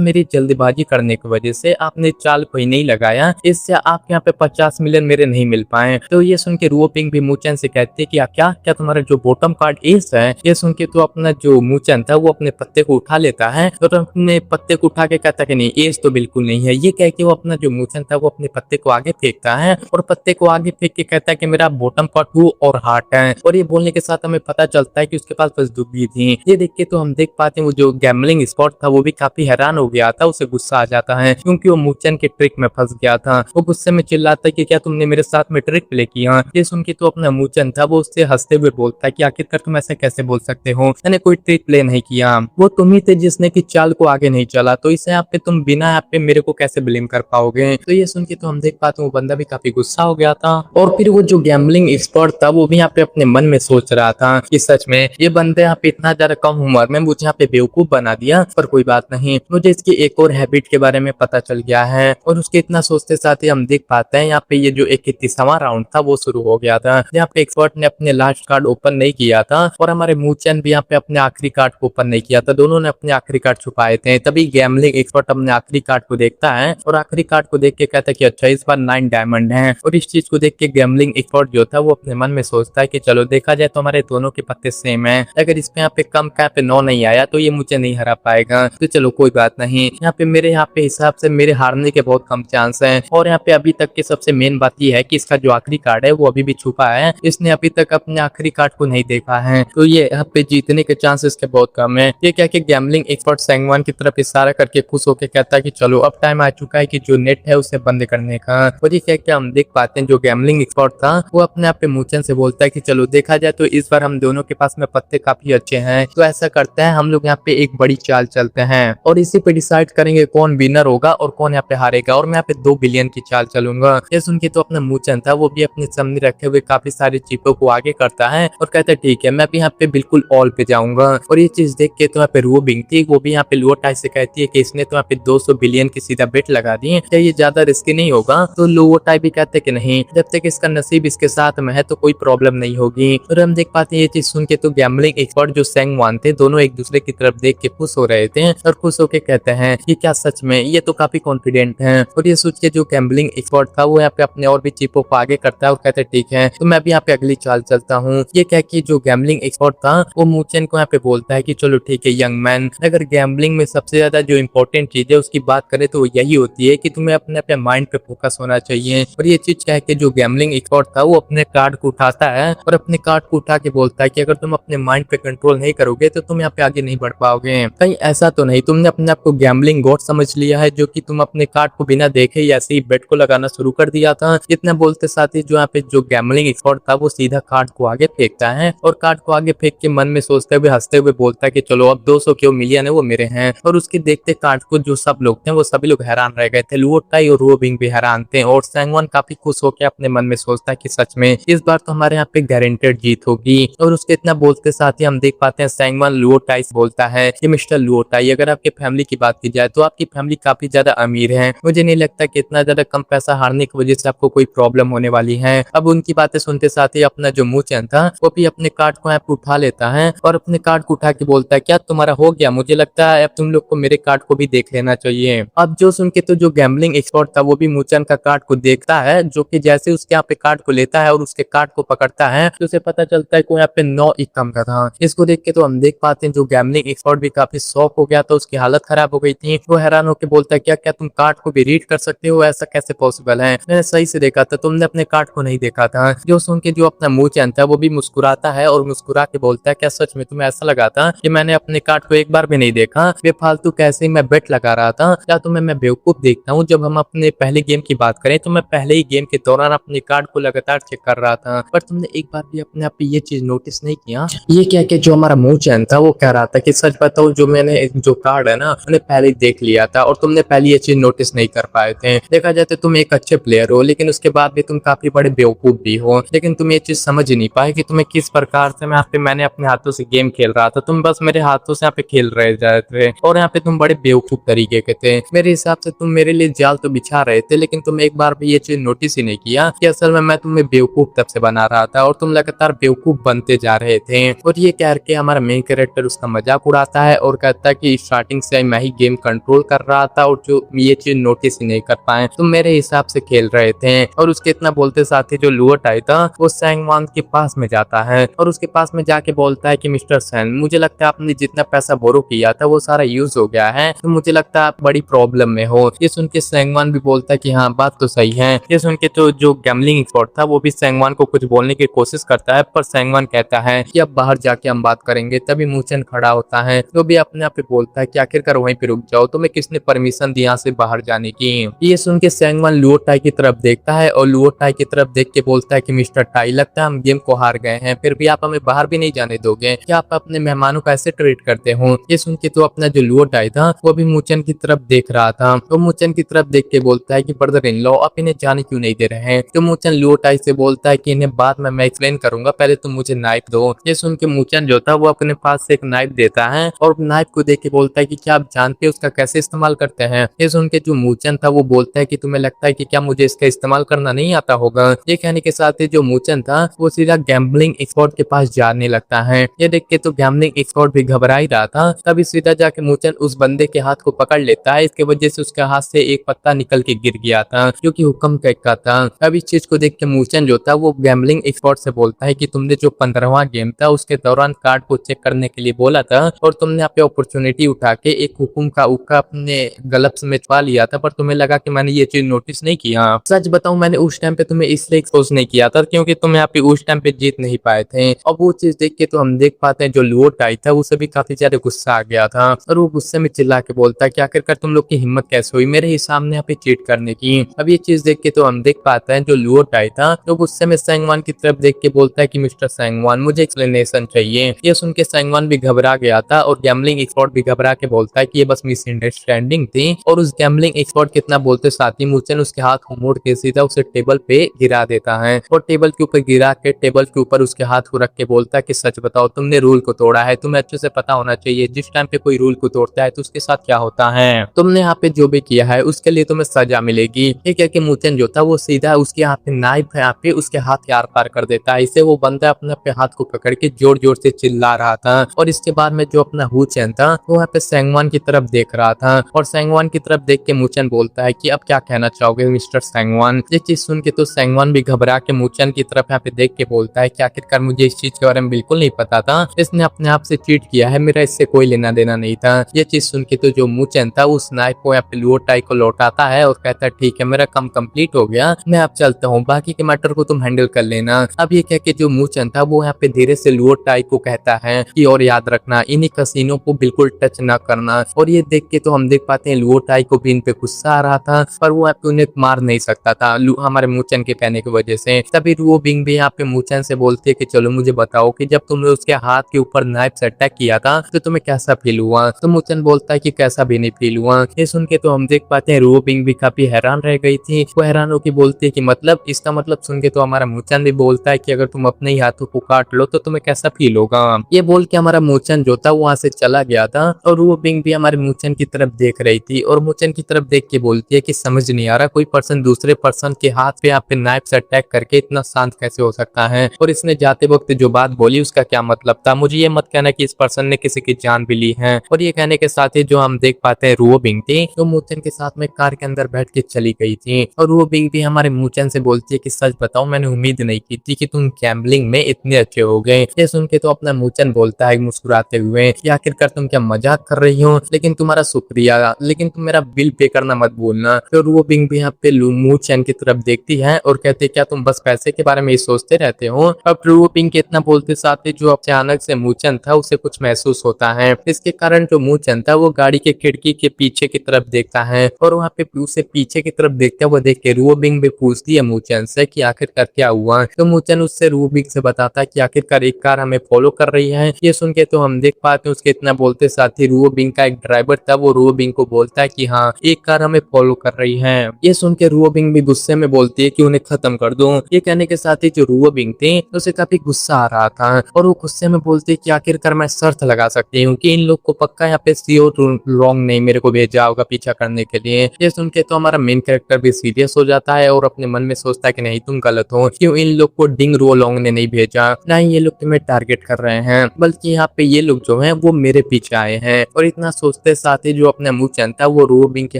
मेरी जल्दबाजी करने की वजह से आपने चाल कोई नहीं लगाया, इससे आप यहाँ पे 50 मिलियन मेरे नहीं मिल पाए। तो ये सुन के रुओपिंग भी मुचेन से कहते कि क्या क्या तुम्हारा जो बॉटम कार्ड एस है। ये सुन के तो अपना जो मुचेन था वो अपने पत्ते को उठा लेता है और अपने पत्ते को उठा के कहता कि नहीं, एस तो बिल्कुल नहीं है। ये कह के वो अपना जो मुचेन था वो अपने पत्ते को आगे फेंकता है और पत्ते को आगे फेंक के कहता है कि मेरा बॉटम कार्ड 2 और हार्ट है। और ये बोलने के साथ हमें पता चलता है कि उसके पास बस दुग्गी थी। ये देख के तो हम देख पाते हैं वो जो गैम्बलिंग स्पॉट था वो भी काफी हैरान हो गया था, उसे गुस्सा आ जाता है क्योंकि वो मुचेन के ट्रिक में फंस गया था। वो गुस्से में चिल्लाता है कि क्या तुमने मेरे साथ में ट्रिक प्ले किया। ये सुन के तो अपना मुचेन था वो उससे हंसते हुए बोलता है कि आखिरकार तुम ऐसे कैसे बोल सकते हो, मैंने कोई ट्रिक प्ले नहीं किया, वो तुम ही थे जिसने की चाल को आगे नहीं चला, तो इसे यहाँ पे तुम बिना यहाँ पे मेरे को कैसे ब्लेम कर पाओगे। तो ये सुन के तो हम देख पाते हैं वो बंदा भी काफी गुस्सा हो गया था। और फिर वो जो गैम्बलिंग एक्सपर्ट था वो भी यहाँ पे अपने मन में सोच रहा था कि सच में ये बंदे यहाँ पे इतना ज्यादा कम उम्र में मुझे यहाँ पे बेवकूफ बना दिया, पर कोई बात नहीं, मुझे इसकी एक और हैबिट के बारे में पता चल गया है। और उसके इतना सोचते साथ ही हम देख पाते हैं यहाँ पे ये जो 31वां राउंड था वो शुरू हो गया था, यहाँ पे एक्सपर्ट ने अपने लास्ट कार्ड ओपन नहीं किया था और हमारे मुचेन भी यहाँ पे अपने आखिरी कार्ड को ओपन नहीं किया था, दोनों ने अपने आखिरी कार्ड छुपाए थे। तभी गैम्बलिंग एक्सपर्ट अपने आखिरी कार्ड को देखता है और आखिरी कार्ड को देख के कहता है कि अच्छा इस बार 9 डायमंड है। और इस चीज को देख के गैम्बलिंग एक्सपर्ट जो था वो अपने मन में सोचता है कि चलो देखा जाए तो हमारे दोनों के पत्ते सेम है, अगर इसमें यहाँ पे कम का पे 9 नहीं आया तो ये मुझे नहीं हरा पाएगा, तो चलो कोई बात नहीं, यहाँ पे मेरे हिसाब से मेरे हारने के बहुत कम चांस हैं। और यहाँ पे अभी तक की सबसे मेन बात ये है कि इसका जो आखिरी कार्ड है वो अभी भी छुपा है, इसने अभी तक अपने आखिरी कार्ड को नहीं देखा है, तो ये यहाँ पे जीतने के चांसेस के बहुत कम है। ये क्या कि गैम्बलिंग एक्सपर्ट सेंगवान की तरफ इशारा करके खुश होकर कहता है कि चलो अब टाइम आ चुका है कि जो नेट है उसे बंद करने का। और ये क्या क्या हम देख पाते हैं जो गैम्बलिंग एक्सपर्ट था वो अपने आप पे मुचेन से बोलता है कि चलो देखा जाए तो इस बार हम दोनों के पास में पत्ते काफी अच्छे हैं, तो ऐसा करते हैं हम लोग यहाँ पे एक बड़ी चाल चलते हैं और इसी पे डिसाइड करेंगे कौन विनर होगा और कौन यहाँ पे हारेगा, और मैं यहाँ पे 2 बिलियन की चाल चलूंगा। ये सुन के तो अपना मुचेन था वो भी अपने सामने रखे हुए काफी सारे चिपों को आगे करता है और कहता है ठीक है मैं भी यहाँ पे बिल्कुल ऑल पे जाऊंगा। और ये चीज देख के तो यहाँ पे रुओ बिंग थी वो भी यहाँ पे लुओ टाई से कहती है कि इसने तो यहाँ पे 200 बिलियन की सीधा बेट लगा दी है, क्या ये ज्यादा रिस्की नहीं होगा। तो लुओ टाई भी कहते कि नहीं, जब तक इसका नसीब इसके साथ में है तो कोई प्रॉब्लम नहीं होगी। और हम देख पाते हैं ये चीज सुन के तो गैम्बलिंग एक्सपर्ट जो सेंगवान थे दोनों एक दूसरे की तरफ देख के खुश हो रहे थे और खुश होके कहते हैं कि क्या सच में ये तो काफी कॉन्फिडेंट है। और ये सोच के जो गैम्बलिंग एक्सपर्ट था वो यहाँ पे अपने और भी चिपों को आगे करता है और कहते ठीक है तो मैं भी यहाँ पे अगली चाल चलता हूँ। ये कह के जो गैम्बलिंग एक्सपर्ट था वो मुचेन को यहाँ पे बोलता है कि चलो ठीक है यंग मैन, अगर गैम्बलिंग में सबसे ज्यादा जो इंपॉर्टेंट चीज है उसकी बात करें तो यही होती है कि तुम्हें अपने अपने माइंड पे फोकस होना चाहिए। और ये चीज कह के जो गैम्बलिंग एक्सपर्ट था वो अपने कार्ड को उठाता है और अपने कार्ड को उठा के बोलता है कि अगर तुम अपने माइंड पे कंट्रोल नहीं करोगे तो तुम यहाँ पे आगे नहीं बढ़ पाओगे। कहीं ऐसा तो नहीं तुमने अपने आप को गैम्बलिंग गॉड समझ लिया है जो कि तुम अपने कार्ड को बिना देखे ही ऐसे ही बेट को लगाना शुरू कर दिया था। इतना बोलते साथ ही जो यहाँ पे जो गैम्बलिंग एक्सपर्ट था वो सीधा कार्ड को आगे फेंकता है और कार्ड को आगे फेंक के मन में सोचते हुए हंसते हुए बोलता है कि चलो अब 200 क्यों मिलियन है वो मेरे हैं। और उसके देखते कार्ड को जो सब लोग थे वो सभी लोग हैरान रह गए थे, लुओ टाई और रुओ बिंग भी हैरान थे और सेंगवान काफी खुश होकर अपने मन में सोचता है कि सच में इस बार तो हमारे यहाँ पे गारंटेड जीत होगी। और उसके इतना बोलते साथ ही हम देख पाते हैं सेंगवान लुओ टाई से बोलता है कि मिस्टर लुओ टाई अगर आपके फैमिली की बात की जाए तो आपकी फैमिली काफी ज्यादा अमीर है, मुझे नहीं लगता कि इतना ज्यादा कम पैसा हारने की वजह से आपको कोई प्रॉब्लम होने वाली है। अब उनकी बातें सुनते साथ ही अपना जो मुचेन था वो भी अपने कार्ड को यहाँ पे उठा लेता है और अपने कार्ड को उठा के बोलता है क्या तुम्हारा हो गया, मुझे लगता है अब तुम लोग को मेरे कार्ड को भी देख लेना चाहिए। अब जो सुन के तो जो गैम्बलिंग एक्सपर्ट था वो भी मुचेन का कार्ड को देखता है, जो कि जैसे उसके यहाँ पे कार्ड को लेता है और उसके कार्ड को पकड़ता है तो उसे पता चलता है कि यहाँ पे 9 कम का था। इसको देख के तो हम देख पाते हैं जो गैम्बलिंग एक्सपर्ट भी काफी शॉक हो गया था, उसकी हालत खराब हो गई थी। वो हैरान होकर बोलता है क्या क्या तुम कार्ड को भी रीड कर सकते हो, ऐसा कैसे पॉसिबल है, मैंने सही से देखा था, तुमने अपने कार्ड को नहीं देखा था। जो सुन के जो अपना मुचेन था वो भी मुस्कुराता है और मुस्कुरा के बोलता है क्या सच में तुम्हें ऐसा लगा था कि मैंने अपने कार्ड को एक बार भी नहीं देखा, बेफालतू कैसे मैं बेट लगा रहा था, क्या तुम्हें मैं बेवकूफ देखता हूँ। जब हम अपने पहले गेम की बात करें तो मैं पहले ही गेम के दौरान अपने कार्ड को लगातार चेक कर रहा था, पर तुमने एक बार भी अपने आप ये चीज नोटिस नहीं किया। ये क्या कि जो हमारा मुचेन था वो कह रहा था कि सच बताओ जो मैंने जो कार्ड है ना मैंने पहले ही देख लिया था और तुमने पहले ये चीज नोटिस नहीं कर पाए थे। देखा जाए तो तुम एक अच्छे प्लेयर हो लेकिन उसके बाद भी तुम काफी बड़े बेवकूफ भी हो, लेकिन तुम ये चीज समझ ही नहीं पाए कि तुम्हें किस प्रकार से मैंने अपने हाथों से गेम खेल रहा था, तुम बस मेरे हाथों से यहाँ पे खेल रहे थे और यहाँ पे तुम बड़े बेवकूफ तरीके के थे। मेरे हिसाब से तुम मेरे लिए जाल तो बिछा रहे थे लेकिन तुम एक बार बार भी ये चीज नोटिस ही नहीं किया कि असल में मैं तुम्हें बेवकूफ तब से बना रहा था और तुम लगातार बेवकूफ बनते जा रहे थे। और ये कह के हमारा मेन कैरेक्टर उसका मजाक उड़ाता है और कहता है कि स्टार्टिंग से मैं ही गेम कंट्रोल कर रहा था और जो ये चीज नोटिस ही नहीं कर पाए, तुम मेरे हिसाब से खेल रहे थे। और उसके इतना बोलते साथ ही जो लुओटाई था वो सैंगवान के पास में जाता है और उसके पास में जाके बोलता है कि मिस्टर सैन, मुझे लगता है आपने जितना पैसा बोरो किया था वो सारा यूज हो गया है, तो मुझे लगता है आप बड़ी प्रॉब्लम में हो। ये सुन के सैंगवान भी बोलता है कि हाँ बात तो सही है। ये सुन के तो जो गैम्बलिंग एक्सपर्ट था वो भी सैंगवान को कुछ बोलने की कोशिश करता है, पर सैंगवान कहता है कि अब बाहर जाके हम बात करेंगे। तभी मूचन खड़ा होता है, तो भी अपने आप पे बोलता है कि आखिरकार वहीं पे रुक जाओ, तुम्हें किसने परमिशन दी यहाँ से बाहर जाने की। ये सुन के सैंगवान लुओटाई की तरफ देखता है और लुओटाई की तरफ देख के बोलता है कि मिस्टर टाई, लगता है हम गेम को हार गए हैं, फिर भी आप हमें बाहर भी नहीं जाने दोगे, क्या आप अपने मेहमानों को ऐसे ट्रीट करते हो। ये सुन के तो अपना जो लुओटाई था वो भी मूचन की तरफ देख रहा था, तो मूचन की तरफ देख के बोलता है कि ब्रदर इन लॉ आप इन्हें जाने क्यों नहीं दे रहे हैं। तो मूचन लुओटाई से बोलता है कि इन्हें बाद में मैं एक्सप्लेन करूंगा, पहले तुम मुझे नाइफ दो। ये सुन के मूचन जो था वो अपने पास से एक नाइफ देता है और नाइफ को देख के बोलता है कि क्या आप जानते हो उसका कैसे इस्तेमाल करते हैं। ये सुन के जो मूचन था वो बोलता है कि तुम्हें लगता है कि क्या मुझे इसका इस्तेमाल करना नहीं आता होगा। ये कहने के साथ ही जो मूचन था वो सीधा गैम्बलिंग एक्सपर्ट के पास जाने लगता है। ये देख के तो गैम्बलिंग एक्सपर्ट भी घबरा ही रहा था, तभी सीधा जाके मूचन उस बंदे के हाथ को पकड़ लेता है। इसके वजह से उसके हाथ से एक पत्ता निकल के गिर गया था जो कि हुक्म का था। अब इस चीज को देख के मूचन जो था वो गैम्बलिंग एक्सपर्ट से बोलता है कि तुमने जो 15वां गेम था उसके दौरान कार्ड को चेक करने के लिए बोला था और तुमने यहाँ पे अपॉर्चुनिटी उठा के एक हुकुम का उक्का अपने गलप्स में छुपा लिया था, पर तुम्हें लगा कि मैंने ये चीज नोटिस नहीं किया। सच बताऊं मैंने उस टाइम पे तुम्हें इसलिए एक्सपोज नहीं किया था क्योंकि तुम यहाँ पे उस टाइम पे जीत नहीं पाए थे। और वो चीज देख के तो हम देख पाते हैं जो लुओटाई था उसे भी काफी ज्यादा गुस्सा आ गया था और वो गुस्से में चिल्ला के बोलता है कि आखिरकार तुम लोग की हिम्मत कैसे हुई मेरे ही सामने यहाँ पे चीट करने की। अब ये चीज देख के तो हम देख पाते हैं जो लुओटाई था तो गुस्से में सैंगवान की तरफ देख के बोलता है कि मिस्टर सैंगवान मुझे एक्सप्लेनेशन चाहिए। ये सुन के सैंगवान भी घबरा गया था और गैम्बलिंग एक्सपर्ट भी घबरा के बोलता है कि ये बस मिसअंडरस्टैंडिंग थी। और उस गैम्बलिंग एक्सपर्ट कितना बोलते साथ ही मूचन उसके हाथ को मोड़ के सीधा उसे टेबल पे गिरा देता है और टेबल के ऊपर गिरा के टेबल के ऊपर उसके हाथ को रख के बोलता है कि सच बताओ तुमने रूल को तोड़ा है, तुम्हें अच्छे से पता होना चाहिए जिस टाइम पे कोई रूल को तोड़ता है तो उसके साथ क्या होता है। तुमने यहाँ पे जो भी किया है उसके लिए तुम्हें सजा मिलेगी। ये कह के मूचन जो था वो सीधा उसके यहाँ पे नाइफ यहाँ पे उसके हाथ के आर पार कर देता है। इसे वो बंदा अपने हाथ को पकड़ के जोर जोर से चिल्ला रहा था और इसके बाद में जो अपना हुचेन था वो यहाँ पे सैंगवान की तरफ देख रहा था और सैंगवान की तरफ देख के मूचन बोलता है कि अब क्या कहना चाहोगे मिस्टर सैंगवान। ये चीज सुन के तो सैंगवान भी घबरा के मूचन की तरफ यहाँ पे देख के बोलता है कि आखिरकार मुझे इस चीज के बारे में बिल्कुल नहीं पता था, इसने अपने आप से चीट किया है, मेरा इससे कोई लेना देना नहीं था। ये चीज सुन के तो जो मूचन था उस नाइफ को यहाँ पे लुओटाई को लौटाता है और कहता है ठीक है मेरा काम कंप्लीट हो गया, मैं अब चलता हूँ, बाकी के मैटर को तुम हैंडल कर लेना। अब ये कह के जो मूचन था वो यहाँ पे धीरे से लुओटाई को कहता है कि और याद रखना इन्हीं कसीनों को बिल्कुल टच ना करना। और ये देख के तो हम देख पाते हैं लुओटाई को भी इन पे गुस्सा आ रहा था पर वो यहाँ पे उन्हें मार नहीं सकता था हमारे मूचन के कहने की वजह से। तभी रुओ बिंग भी यहाँ पे मूचन से बोलते है कि चलो मुझे बताओ कि जब तुमने उसके हाथ के ऊपर नाइफ से अटैक किया था तो तुम्हें कैसा फील हुआ। तो मूचन बोलता है कि कैसा भी नहीं फील हुआ। ये सुन के तो हम देख पाते हैं रुओ बिंग भी काफी हैरान रह गई थी। वो हैरान होकर बोलती है कि मतलब इसका मतलब सुन के तो हमारा मूचन भी बोलता है कि अगर तुम अपने ही हाथों को काट लो तो तुम्हें कैसा फील होगा। ये बोल के हमारा मूचन जो था वो वहां से चला गया था और रुओ बिंग भी हमारे मूचन की तरफ देख रही थी और मूचन की तरफ देख के बोलती है कि समझ नहीं आ रहा कोई पर्सन दूसरे पर्सन के हाथ पे यहाँ पे नाइफ से अटैक करके इतना शांत कैसे हो सकता है और इसने जाते वक्त जो बात बोली उसका क्या मतलब था। मुझे ये मत कहना कि इस पर्सन ने किसी की जान भी ली है। और ये कहने के साथ ही जो हम देख पाते हैं रुओ बिंग थी तो मूचन के साथ में कार के अंदर बैठ के चली गई थी और रुओ बिंग भी हमारे मूचन से बोलती है कि सच बताओ मैंने उम्मीद नहीं की थी कि तुम गैम्बलिंग में इतने अच्छे हो गए। ये सुन के तो अपना मूचन बोलता है मुस्कुराते हुए कि आखिरकार तुम क्या मजाक कर रही हो, लेकिन तुम्हारा शुक्रिया, लेकिन तुम मेरा बिल पे करना मत भूलना। तो रुओ बिंग भी यहाँ पे मूचन की तरफ देखती है और कहते क्या तुम बस पैसे के बारे में ही सोचते रहते हो। अब रुओ बिंग के इतना बोलते साथ ही जो अचानक से मूचन था उसे कुछ महसूस होता है। इसके कारण जो मूचन था वो गाड़ी के खिड़की के पीछे की तरफ देखता है और वहाँ पे उसे पीछे की तरफ देखते हुए देख के रुओ बिंग भी पूछती है मूचन से कि आखिरकार क्या हुआ। तो मूचन उससे रुओ बिंग से बताता है कि आखिरकार एक कार हमें फॉलो कर रही है। ये सुन के तो हम देख पाते हैं उसके इतना बोलते साथ ही रुओ बिंग का एक ड्राइवर था वो रुओ बिंग को बोलता है कि हाँ एक कार हमें फॉलो कर रही है। ये सुन के रुओ बिंग भी गुस्से में बोलती है कि उन्हें खत्म कर दो। ये कहने के साथ ही जो रुओ बिंग थे उसे काफी गुस्सा आ रहा था और वो गुस्से में बोलती है कि आखिरकार मैं शर्त लगा सकती हूँ कि इन लोग को पक्का यहाँ पे सीओ रॉन्ग नहीं मेरे को भेजा होगा पीछा करने के लिए। ये सुन के तो हमारा मेन कैरेक्टर भी सीरियस हो जाता है और अपने मन में सोचता है कि नहीं तुम गलत हो, क्यों इन लोग को डिंग रोलोंग ने नहीं भेजा, ना ही ये लोग तुम्हें टारगेट कर रहे हैं, बल्कि यहाँ पे ये लोग जो हैं वो मेरे पीछे आए हैं। और इतना सोचते साथ ही जो अपना मुंह चनता है वो रूबिंग के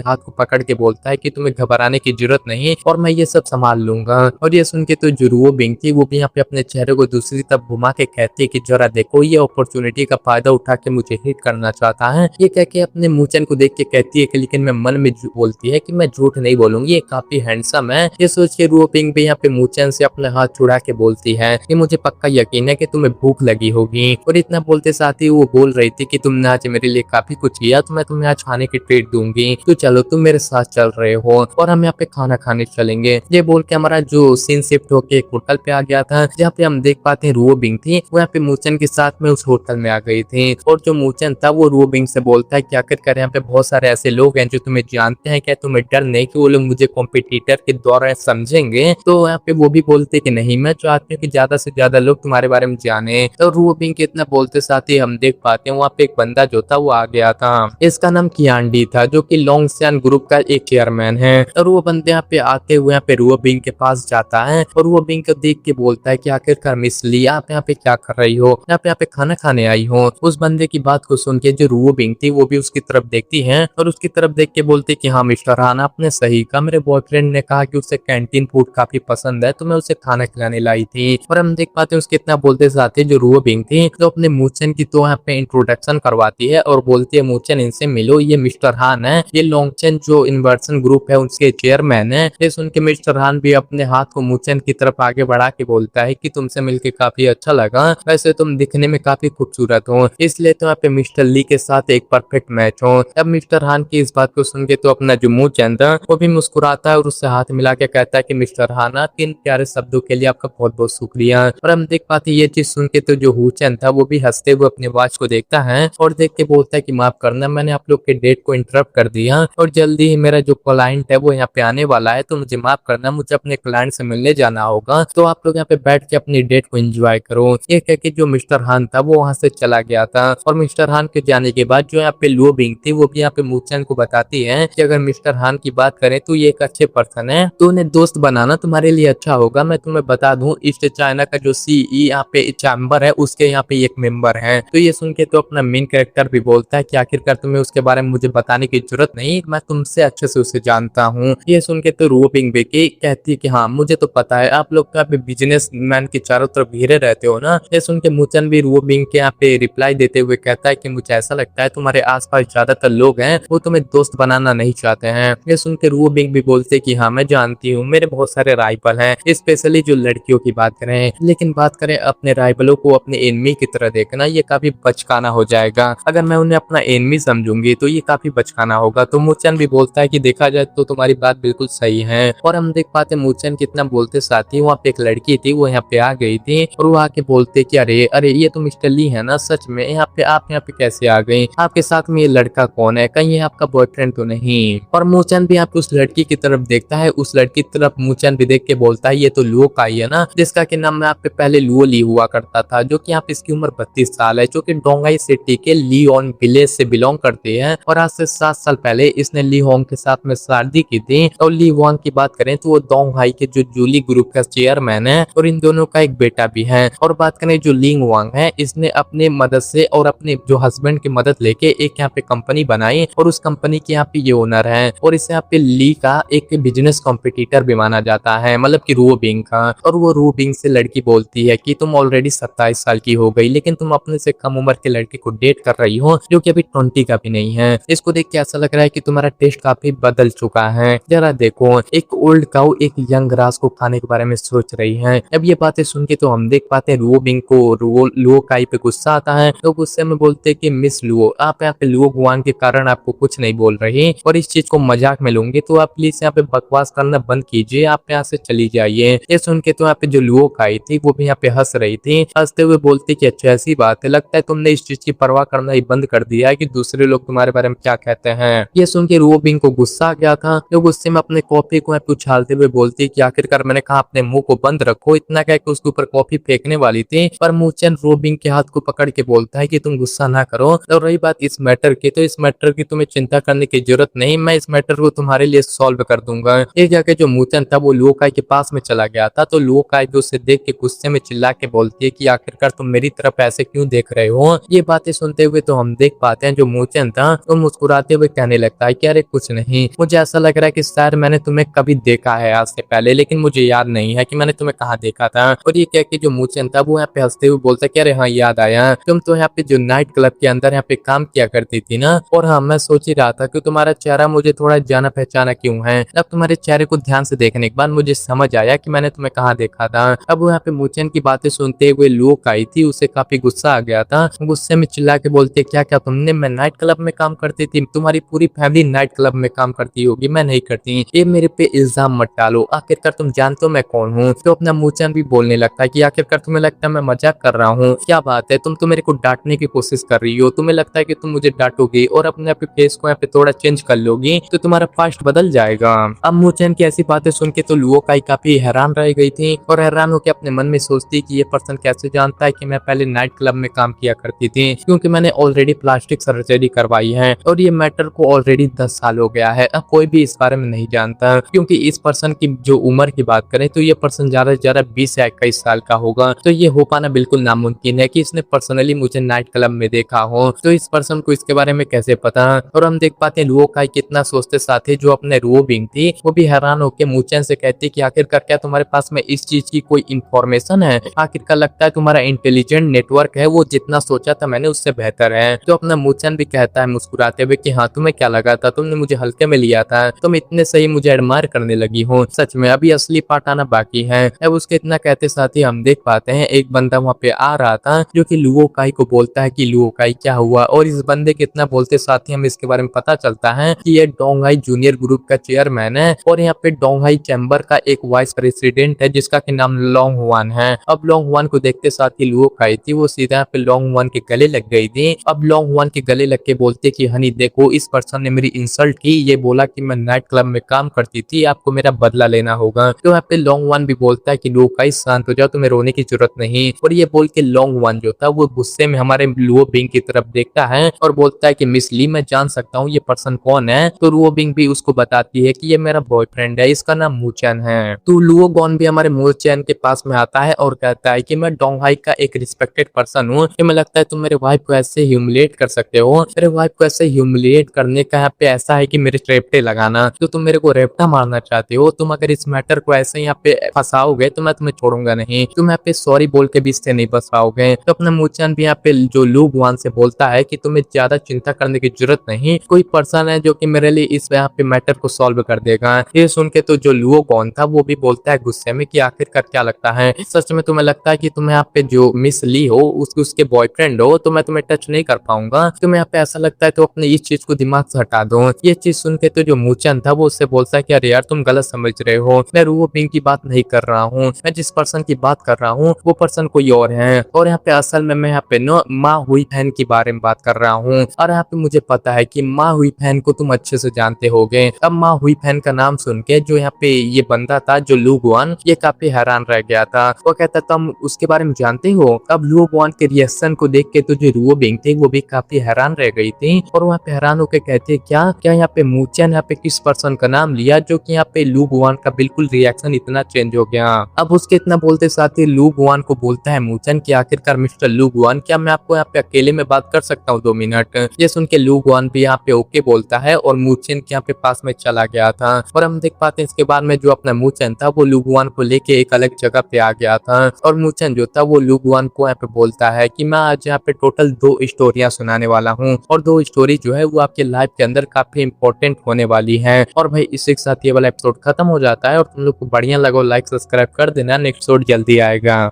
हाथ को पकड़ के बोलता है कि तुम्हें घबराने की जरूरत नहीं और मैं ये सब संभाल लूंगा। और ये सुन के तो जो रूबिंग थी वो भी यहाँ पे अपने चेहरे को दूसरी तरफ घुमा के कहती है कि जरा देखो ये अपॉर्चुनिटी का फायदा उठा के मुझे हिट करना चाहता है। ये कह के अपने मुंचन को देख के कहती है कि लेकिन मैं मन में बोलती है कि मैं झूठ नहीं बोलूंगी, ये काफी हैंडसम है। ये सोच के रूबिंग भी यहाँ पे मुंचन से अपने हाथ छुड़ा के बोलती है कि मुझे पक्का यकीन है कि तुम्हें भूख लगी होगी। और इतना बोलते साथ ही वो बोल रही थी कि तुमने आज मेरे लिए काफी कुछ किया तो मैं तुम्हें आज खाने की ट्रीट दूंगी, तो चलो तुम मेरे साथ चल रहे हो और हम यहाँ पे खाना खाने चलेंगे। ये बोल के हमारा जो सीन शिफ्ट होके एक होटल पे आ गया था, जहाँ पे हम देख पाते हैं रूबिंग थी वो यहाँ पे मुचन के साथ में उस होटल में आ गई थी। और जो मुचन था वो रूबिंग से बोलता है कि आखिरकार यहाँ पे बहुत सारे ऐसे लोग हैं जो तुम्हें जानते हैं, क्या तुम्हें डर नहीं कि वो लोग मुझे कॉम्पिटिटर के द्वारा समझेंगे। तो यहाँ पे वो भी बोलते कि नहीं, मैं चाहती हूँ कि ज्यादा से ज्यादा लोग तुम्हारे बारे में जाने। तो रूबिंग के इतना बोलते साथ ही हम देख पाते हैं वहाँ पे एक बंदा जो था वो आ गया था, इसका नाम कियांडी था जो कि लोंगसियान ग्रुप का एक चेयरमैन है। और वो बंदे यहाँ पे आते हुए यहाँ पे रूबिंग के पास जाता है और रूबिंग को देख के बोलता है कि आखिरकार मिस ली आप यहाँ पे क्या कर रही हो, यहाँ पे खाना खाने आई हो। उस बंदे की बात को सुन के जो रूबिंग थी वो भी उसकी तरफ देखती है और उसकी तरफ देख के बोलती कि हाँ मिस्टर हान आपने सही कहा, मेरे बॉयफ्रेंड ने कहा कि उसे कैंटीन फूड काफी पसंद है तो मैं उसे खाना खिलाने लाई थी। और हम देख पाते हैं उसके इतना बोलते साथ ही जो रूबिंग थी तो अपने मुचन की तो यहाँ पे इंट्रोडक्शन करवाती है और बोलती है मुचन इनसे मिलो, ये मिस्टर हान है, ये लोंगचेन जो इन्वर्सन ग्रुप है उसके चेयरमैन है। ये सुन के मिस्टर हान भी अपने हाथ को मुचन की तरफ आगे बढ़ा के बोलता है कि तुमसे मिलके काफी अच्छा लगा, वैसे तुम दिखने में काफी खूबसूरत हो, इसलिए तो यहाँ पे मिस्टर ली के साथ एक परफेक्ट मैच हो। अब मिस्टर हान की इस बात को सुन के तो अपना जो मुचन था वो भी मुस्कुराता है और उससे हाथ मिला के कहता है कि मिस्टर हान इन प्यारे शब्दों के लिए आपका बहुत बहुत शुक्रिया। और हम देख पाते ये चीज सुन के तो जो हुचन था वो भी हंसते हुए अपने वॉच को देखता है और देख के बोलता है कि माफ करना मैंने आप लोग के डेट को इंटरप्ट कर दिया और जल्दी ही मेरा जो क्लाइंट है वो यहाँ पे आने वाला है, तो मुझे माफ करना, मुझे अपने क्लाइंट से मिलने जाना होगा, तो आप लोग यहाँ पे बैठ के अपनी डेट को एंजॉय करो। ये कह के जो मिस्टर हान था वो वहां से चला गया था। और मिस्टर हान के जाने के बाद जो यहाँ पे लुओबिंग थी वो भी यहाँ पे मुचन को बताती है कि अगर मिस्टर हान की बात करें तो ये एक अच्छे पर्सन है, तो उन्हें दोस्त बनाना तुम्हारे लिए अच्छा होगा। मैं तुम्हें बता दूं ईस्ट चाइना का जो सीई यहाँ पे चैम्बर है उसके यहाँ पे एक मेंबर है। तो ये सुन के तो अपना मेन कैरेक्टर भी बोलता है कि आखिरकार तुम्हें उसके बारे में मुझे बताने की जरूरत नहीं, मैं तुमसे अच्छे से उसे जानता हूँ। ये सुन के तो रूबिंग भी कहती है कि हाँ मुझे तो पता है, आप लोग का बिजनेस मैन के चारों तरफ घिरे रहते हो ना। ये सुन के मुचन भी रूबिंग के यहाँ पे रिप्लाई देते हुए कहता है कि मुझे ऐसा लगता है तुम्हारे आसपास ज्यादातर लोग हैं वो तुम्हें दोस्त बनाना नहीं चाहते हैं। ये सुन के रूबिंग भी बोलते कि हाँ मैं जानती हूँ, मेरे बहुत सारे राइवल हैं, स्पेशली जो लड़कियों की बात करें, लेकिन बात करें अपने राइवलों को अपने एनिमी की तरह देखना ये काफी बचकाना हो जाएगा, अगर मैं उन्हें अपना एनिमी समझूंगी तो ये काफी बचकाना होगा। तो मुचन भी बोलता है कि देखा जाए तो तुम्हारी बात बिल्कुल सही है। और हम देख पाते मुचन कितना बोलते साथ ही वहाँ पे एक लड़की थी वो यहाँ पे आ गई थी और वो आके बोलते कि अरे अरे ये तो मिस्टर ली है ना, सच में यहाँ पे आप यहाँ पे कैसे आ गई, आपके साथ में ये लड़का कौन है, कहीं ये आपका बॉयफ्रेंड तो नहीं। और मुचन भी यहाँ पे उस लड़की की तरफ देखता है, उस लड़की की तरफ मुचन भी देख के बोलता है ये तो लुओ का ही है ना, जिसका कि नाम में यहाँ पे पहले लुओ ली हुआ करता था, जो कि यहाँ पे इसकी उम्र 32 साल है, जो कि डोंगाई सिटी के लियोन विलेज से बिलोंग करती है। और आज से 7 साल पहले इसने ली होंग के साथ में शादी की थी। और ली वांग की बात करें तो वो दोंगहाई के जो जूली ग्रुप का चेयरमैन है और इन दोनों का एक बेटा भी है। और बात करें जो लिंग वांग है, इसने अपने मदद से और अपने जो हस्बैंड की मदद लेके एक यहाँ पे कंपनी बनाई और उस कंपनी के यहाँ पे ये ओनर है। और इसे यहाँ पे ली का एक बिजनेस कॉम्पिटिटर भी माना जाता है, मतलब कि रूबिंग का। और वो रूबिंग से लड़की बोलती है कि तुम ऑलरेडी 27 साल की हो गई, लेकिन तुम अपने से कम उम्र के लड़के को डेट कर रही हो जो कि अभी 20 का भी नहीं है। इसको देख के ऐसा लग रहा है कि तुम्हारा टेस्ट काफी बदल चुका है। जरा देखो, एक ओल्ड काऊ एक यंग ग्रास को खाने के बारे में सोच रही है। अब ये बातें सुन के तो हम देख पाते हैं रूबिंग को लुओ काई पे गुस्सा आता है। तो गुस्से में बोलते हैं कि मिस लुओ, आप यहाँ पे लुओ गुआन के कारण आपको कुछ नहीं बोल रही और इस चीज को मजाक में लूंगी, तो आप प्लीज यहाँ पे बकवास करना बंद कीजिए, आप यहाँ से चली जाइए। ये सुन के तो यहाँ पे जो लुओ काई थी वो भी यहाँ पे हंस रही थी, हंसते हुए बोलती कि अच्छा ऐसी बात है, लगता है तुमने इस चीज की परवाह करना ही बंद कर दिया है कि दूसरे लोग तुम्हारे बारे में क्या कहते हैं। ये सुन के रूबिंग को गुस्सा आ गया था, जो गुस्से में अपने कॉफी को उछालते हुए बोलती कि आखिरकार मैंने कहा अपने मुंह को बंद रखो, इतना कह के उसके ऊपर कॉफी फेंकने वाली थी। पर मुचन रूबिंग के हाथ को पकड़ के बोलता है कि तुम गुस्सा ना करो। और रही बात इस मैटर की, तो इस मैटर की तुम्हें चिंता करने की जरूरत नहीं, मैं इस मैटर को तुम्हारे लिए सॉल्व कर दूंगा। ये जाके जो मूचन था वो लुओकाई के पास में चला गया था, तो लुओकाई भी उसे देख के गुस्से में चिल्ला के बोलती है कि आखिरकार तुम मेरी तरफ ऐसे क्यों देख रहे हो। ये बातें सुनते हुए तो हम देख पाते हैं जो मूचन था वो मुस्कुराते हुए कहने लगता है कि अरे कुछ नहीं, मुझे ऐसा लग रहा है कि शायद मैंने तुम्हें कभी देखा है आज से पहले, लेकिन मुझे याद नहीं है कि मैंने तुम्हें कहाँ देखा था। और ये कह के जो मूचन था वो यहाँ पे हंसते हुए बोलता है कि अरे हाँ याद आया, तुम तो यहाँ पे जो नाइट क्लब के अंदर यहाँ पे काम किया करती थी ना। और हाँ, मैं सोच ही रहा था कि तुम्हारा चेहरा मुझे थोड़ा जाना पहचाना क्यों है। अब तुम्हारे चेहरे को ध्यान से देखने के बाद मुझे समझ आया कि मैंने तुम्हें कहाँ देखा था। अब वो यहाँ पे मूचन की बातें सुनते हुए लुओकाई थी, उसे काफी गुस्सा आ गया था। गुस्से में चिल्ला के बोलते क्या क्या तुमने, मैं नाइट क्लब में काम करती थी, तुम्हारी पूरी फैमिली नाइट क्लब में काम करती होगी, मैं नहीं करती, ये मेरे पे इल्जाम मत डालो, आखिरकार तुम जानते हो मैं कौन हूँ। तो अपना मूचन भी बोलने लगता है कि आखिरकार तुम्हें लगता है मैं मजाक कर रहा हूँ, क्या बात है, तुम तो मेरे को डांटने की कोशिश कर रही हो, तुम्हें लगता है कि तुम मुझे डांटोगी और अपने फेस को यहाँ पे थोड़ा चेंज कर लोगी तो तुम्हारा पास्ट बदल जाएगा। अब मूचन की ऐसी बातें सुन के तो लुओकाई काफी हैरान रह गई थी और हैरान होकर अपने मन में सोचती कि ये पर्सन कैसे जानता है कि मैं पहले नाइट क्लब में काम किया करती थी, क्योंकि मैंने ऑलरेडी प्लास्टिक सर्जरी करवाई है और ये मैटर को ऑलरेडी 10 साल हो गया है। अब कोई भी इस बारे में नहीं जानता, क्योंकि इस पर्सन की जो उम्र की बात करें तो ये पर्सन ज्यादा से ज्यादा 20 या 21 साल का होगा, तो ये हो पाना बिल्कुल नामुमकिन है कि इसने पर्सनली मुझे नाइट क्लब में देखा हो। तो इस पर्सन को इसके बारे में कैसे पता। और हम देख पाते हैं लुओकाई कितना सोचते साथ ही जो अपने रुओ बिंग थी वो भी हैरान होकर मूचन से कहती कि आखिरकार क्या तुम्हारे पास में इस चीज की कोई इंफॉर्मेशन है, आखिरकार लगता है तुम्हारा इंटेलिजेंट नेटवर्क है वो जितना सोचा था मैंने उससे बेहतर है। तो अपना मूचन भी कहता है मुस्कुराते हुए कि हाँ तुम्हें क्या लगा था, तुमने मुझे हल्के में लिया था, तुम इतने सही मुझे एडमायर करने लगी हो, सच में अभी असली पार्ट आना बाकी है। अब उसके इतना कहते साथ ही हम देख पाते हैं एक बंदा वहाँ पे आ रहा था जो कि लुओकाई को बोलता है कि लुओकाई क्या हुआ। और इस बंदे के इतना बोलते साथ ही हमें इसके बारे में पता चलता है कि ये डोंगहाई जूनियर ग्रुप का चेयरमैन है और यहाँ पे डोंगहाई चैम्बर का एक वाइस प्रेसिडेंट है जिसका कि नाम लोंग हुआन है। अब लोंग हुआन को देखते साथ ही लुओकाई थी वो सीधा यहाँ पे लोंग हुआन के गले लग गई थी। अब लोंग हुआन के गले लग के बोलते कि हनी देखो इस पर्सन ने मेरी इंसल्ट की, ये बोला कि मैं नाइट क्लब में काम करती थी, आपको मेरा बदला लेना होगा। तो यहाँ पे लोंग हुआन भी बोलता है कि लुओकाई शांत हो जाओ, तुम्हें रोने की जरूरत नहीं। और ये बोल के लोंग हुआन जो था वो गुस्से में हमारे लुओ बिंग की तरफ देखता है और बोलता है कि मिस ली मैं जान सकता हूँ ये पर्सन कौन है। तो लुओ बिंग भी उसको बताती है कि ये मेरा बॉयफ्रेंड है, इसका नाम मूचन है। तो लुओ गॉन भी हमारे मूचन के पास में आता है और कहता है कि मैं डोंगहाई का एक रिस्पेक्टेड पर्सन हूँ, मुझे लगता है तुम मेरे वाइफ को ऐसे ह्यूमिलिएट कर सकते हो, मेरे वाइफ को ऐसे ह्यूमिलिएट करने का यहाँ पे ऐसा है कि मेरे रेपटे लगाना, तो तुम मेरे को रेपटा मारना चाहते हो, तुम अगर इस मैटर को ऐसे यहाँ पे फंसाओगे तो मैं तुम्हें छोड़ूंगा नहीं, तुम यहाँ पे सॉरी बोल के भी इससे नहीं बच पाओगे। तो अपना मूचन भी यहाँ पे जो लू गुआन से बोलता है कि तुम्हें ज्यादा चिंता करने की जरूरत नहीं, कोई पर्सन है जो कि मेरे लिए इस यहाँ पे मैटर को सॉल्व कर देगा। ये सुन के तो जो लुओ गॉन था वो भी बोलता है गुस्से में कि आखिरकार क्या लगता है, सच में तुम्हें लगता है कि तुम यहाँ पे जो मिस ली हो उसके बॉयफ्रेंड हो तो मैं तुम्हें टच नहीं कर पाऊंगा, तुम्हें यहाँ पे ऐसा लगता है तो अपने इस चीज को दिमाग से हटा दो। ये चीज सुन के तो जो मूचन था वो उससे बोलता है कि अरे यार तुम गलत समझ रहे हो, मैं रुओ बिंग की बात नहीं कर रहा हूँ, मैं जिस पर्सन की बात कर रहा हूँ वो पर्सन कोई और है, और यहाँ पे असल में मैं यहाँ पे नो माँ हुई फैन के बारे में बात कर रहा हूँ। और यहाँ पे मुझे पता है कि माँ हुई फैन को तुम अच्छे से जानते होगे। अब माँ हुई फैन का नाम सुन के जो यहाँ पे ये बंदा था जो लू गुआन ये काफी हैरान रह गया था। वो कहता तुम उसके बारे में जानते हो। अब लू गुआन के रिएक्शन को देख के तो जो रुओ बिंग थी वो भी काफी हैरान रह गई थी और वहाँ पे हैरान होकर कहते क्या क्या यहाँ पे मूचन यहाँ पे किस पर्सन का नाम लिया जो कि यहाँ पे लू गुआन का बिल्कुल रिएक्शन इतना चेंज हो गया। अब उसके इतना बोलते साथ ही लू गुआन को बोलता है मूचन की आखिरकार मिस्टर लू गुआन क्या मैं आपको यहाँ पे अकेले में बात कर सकता हूँ 2 मिनट। ये सुन के लू गुआन भी यहाँ पे ओके बोलता है और मूचन के यहाँ पे पास में चला गया था। और हम देख पाते हैं इसके बाद में जो अपना मूचन था वो लू गुआन को लेके एक अलग जगह पे आ गया था और मूचन जो था वो लू गुआन को यहाँ पे बोलता है कि मैं आज यहाँ पे टोटल 2 स्टोरियां सुनाने वाला हूँ और 2 स्टोरी जो है वो आपके लाइफ के अंदर काफी इंपॉर्टेंट होने वाली है। और भाई इसी के साथ ये वाला एपिसोड खत्म हो जाता है और तुम लोग को बढ़िया लगा लाइक सब्सक्राइब कर देना, नेक्स्ट एपिसोड जल्दी आएगा।